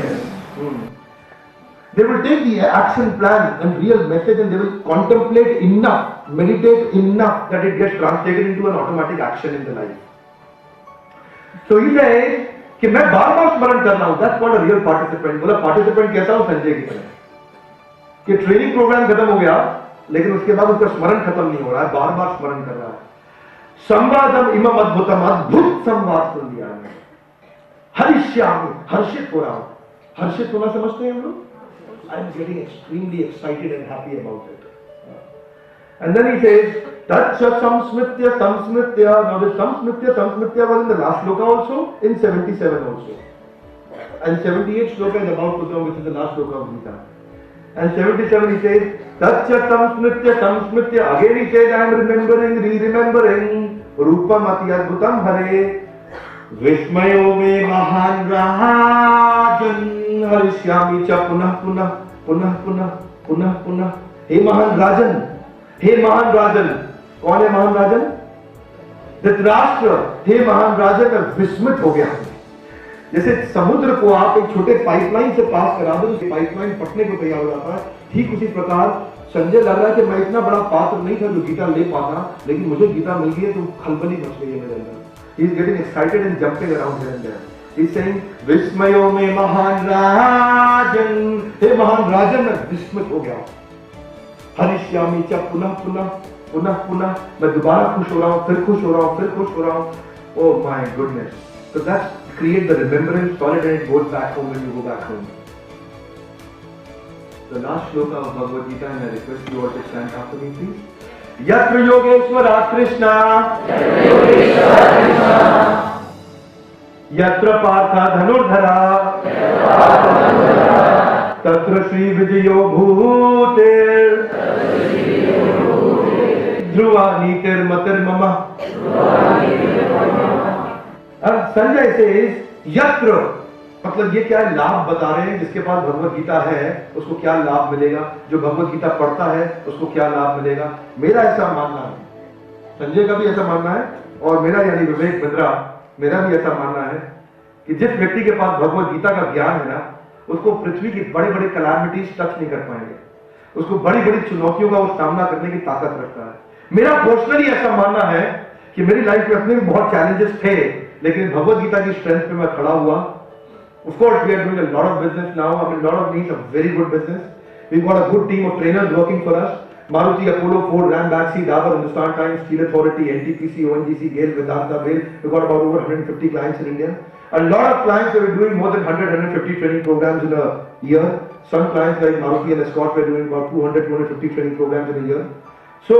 They will take the action plan and real message and they will contemplate enough, meditate enough that it gets translated into an automatic action in the life. So he says कि मैं बार बार स्मरण कर रहा हूं। That's what a real participant। बोला participant कैसा हो? संजय की तरह कि ट्रेनिंग प्रोग्राम खत्म हो गया, लेकिन उसके बाद उसका स्मरण खत्म नहीं हो रहा है, बार बार स्मरण कर रहा है। संवादम इमम अद्भुतम, अद्भुत संवाद सुन लिया है। हरिष्यामि, हर्षित हो रहा हूं। हर्षित होना समझते हैं हम लोग? I am getting extremely excited and happy about it. And then he says, Tacha samsmritya. Now the samsmritya was in the last shloka also, in 77 also. And 78 shloka is about to come, which is the last shloka of Gita. And 77 he says, Tacha samsmritya. Again he says, I am remembering, re-remembering, Rupam ati adbhutam hare, Vishmayo me mahan rajan, Harishyami cha punah. Hey mahan rajan. हे महान राजन, कौन है महान राजन? धृतराष्ट्र। हे महान राजन, मैं विस्मित हो गया। जैसे समुद्र को आप एक छोटे पाइपलाइन से पास करा दो तो पाइपलाइन फटने को तैयार हो जाता है, ठीक उसी प्रकार संजय लग रहा है कि मैं इतना बड़ा पात्र नहीं था जो गीता ले पाता, लेकिन मुझे गीता मिल गई है तो खलबली मच गई है मेरे अंदर। He is getting excited and jumping around here and there. He is saying विस्मयो में महान राजन, हे महान राजन, मैं विस्मित हो गया। हरिष्यामि च पुनः, मैं दोबारा खुश हो रहा हूं, फिर खुश हो रहा हूं। Oh my goodness. So that's create the remembrance solid and it goes back home when you go back home. The last shloka of Bhagavad Gita, and I request you all to stand after me please. Yatra Yogeshwara Krishna, Yatra Partha Dhanurdhara, तत्र श्री विजयो भूतेर ध्रुवा नीतिर मतिर मम। संजय से यत्र मतलब ये क्या लाभ बता रहे हैं, जिसके पास भगवत गीता है उसको क्या लाभ मिलेगा, जो भगवत गीता पढ़ता है उसको क्या लाभ मिलेगा। मेरा ऐसा मानना है, संजय का भी ऐसा मानना है, और मेरा यानी विवेक बिंद्रा मेरा भी ऐसा मानना है कि जिस व्यक्ति के पास भगवत गीता का ज्ञान है ना, उसको पृथ्वी की बड़े बड़े कैलामिटीज टच नहीं कर पाएंगे, उसको बड़ी बड़ी चुनौतियों का वो सामना करने की ताकत रखता है। मेरा पर्सनली ऐसा मानना है कि मेरी लाइफ में अपने भी बहुत चैलेंजेस थे, लेकिन भगवत गीता की स्ट्रेंथ पे मैं खड़ा हुआ। Of course, we are doing a lot of business now. I mean, a lot of needs, a very good business. We've got a good team of trainers working for us. Maruti, Apollo, Ford, Ram, Baxi, Dabur, Hindustan Times, Steel Authority, NTPC, ONGC, GAIL, Vedanta, BAIL. We've got about over 150 clients in India. A lot of clients that we're doing more than 100-150 training programs in a year. Some clients like Maruti and Escort, we're doing about 200-250 training programs in a year. So,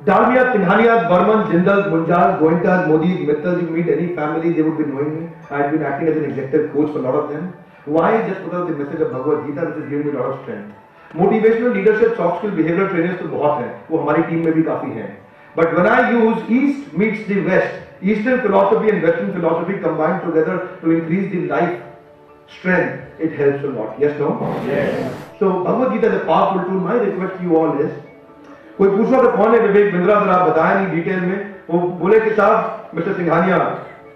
Dalmia, Sinhaniyas, Burmans, Jindals, Munjals, Goenkas, Modis, Mittals, you meet any family, they would be knowing me. I had been acting as an executive coach for a lot of them. Why? Just because of the message of Bhagavad Gita, which has given me a lot of strength. Motivational leadership, soft skill, behavioral trainers तो बहुत हैं, वो हमारी team में भी काफी हैं. But when I use East meets the West, Eastern philosophy and Western philosophy combined together to increase the life strength, it helps a lot. Yes, no? Yes. So Bhagavad Gita is a powerful tool. My request to you all is, कोई पूछा तो कौन है विवेक बिंद्रा, जरा आप बताया नहीं detail में. वो बोले कि साहब मिस्टर सिंघानिया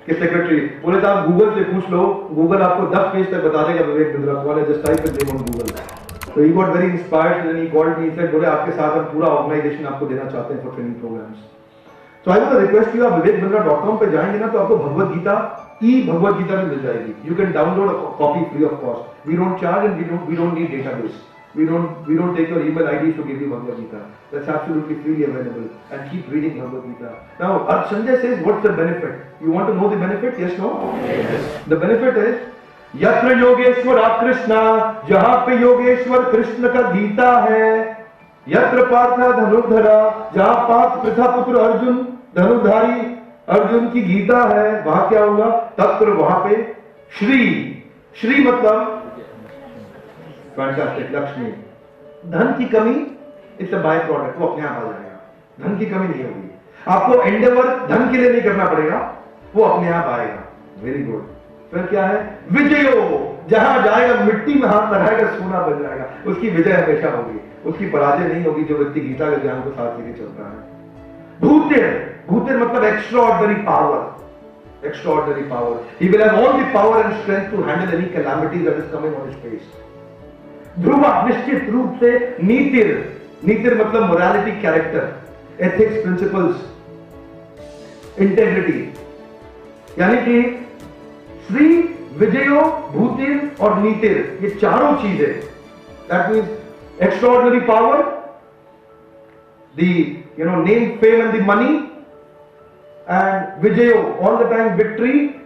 के सेक्रेटरी बोले साहब गूगल से पूछ लो, गूगल आपको 10 पेज तक बता देगा विवेक बिंद्रा कौन है. Just type it in Google. So he got very inspired and he called me. He said, बोले आपके साथ हम पूरा ऑर्गेनाइजेशन आपको देना चाहते हैं for training programmes. So I want to request you, आप vivekbindra.com पे जाएंगे ना तो आपको भगवद गीता भगवद गीता भी मिल जाएगी. You can download a copy free of cost. We don't charge and we don't need database. We don't take your email IDs to give you Bhagavad Gita. That's absolutely freely available. And keep reading Bhagavad Gita. Now, Sanjay says, what's the benefit? You want to know the benefit? Yes, no? Yes. The benefit is, यत्र योगेश्वर कृष्णा, जहां पे योगेश्वर कृष्ण का गीता है. यत्र पार्थ धनुर्धरा, जहां पार्थ पृथा पुत्र अर्जुन धनुर्धारी अर्जुन की गीता है, वहां क्या होगा? तत्र वहां पे श्री मतलब फैंटास्टिक लक्ष्मी. धन की कमी इट्स अ बाय प्रोडक्ट, वो अपने आप आ जाएगा. धन की कमी नहीं होगी. आपको एंडेवर धन के लिए नहीं करना पड़ेगा, वो अपने आप आएगा. Very good. फिर क्या है? विजयो, जहां जाएगा मिट्टी में हाथ लगाएगा सोना बन जाएगा. उसकी विजय हमेशा होगी, उसकी पराजय नहीं होगी जो व्यक्ति गीता के ज्ञान को साथ लेके चलता है. भूतिर मतलब extraordinary power. Extraordinary power. He will have all the power and strength to handle any calamity that is coming on his face. Dhruva, निश्चित रूप से. नीतिर मतलब morality, character, ethics, principles, integrity. यानी कि श्री, विजयो, भूतिर और नीतिर, ये चारों चीजें. That means extraordinary power, the name, fame and the money, and Vijayo, all the time victory,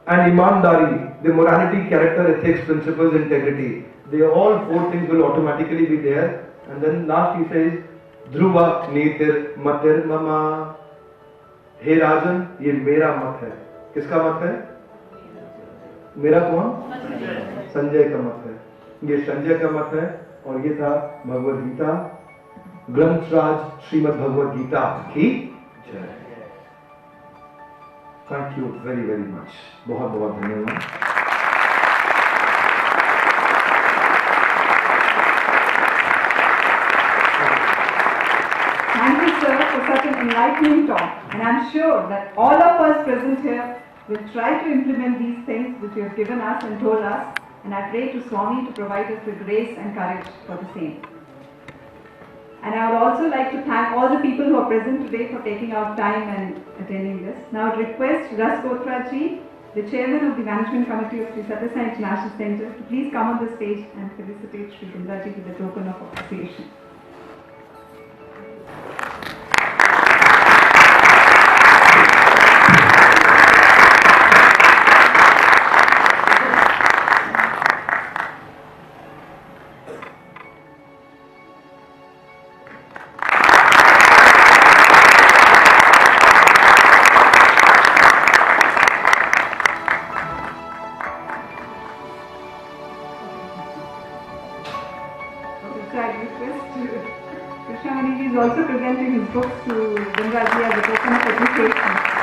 and Imandari, the morality, character, ethics, principles, integrity. They all four things will automatically be there. And then last he says, Dhruva, Nitir, Matir, Mama. हे राजन, ये मेरा मत है. किसका मत है? मेरा कौन? संजय का मत है. ये संजय का मत है. और ये था भगवद गीता, ग्रंथराज श्रीमद् भगवद गीता की जय. Thank you very, very much. बहुत बहुत धन्यवाद. Thank you, sir, for such an enlightening talk. And I'm sure that all of us present here will try to implement these things which you have given us and told us. And I pray to Swami to provide us with grace and courage for the same. And I would also like to thank all the people who are present today for taking out time and attending this. Now I would request Ras Kothra ji, the chairman of the management committee of Sri Sathya Sai International Center, to please come on the stage and felicitate Sri Bindra ji with a token of appreciation. Krishnamani ji is also presenting his books to Bindra ji as a token of appreciation.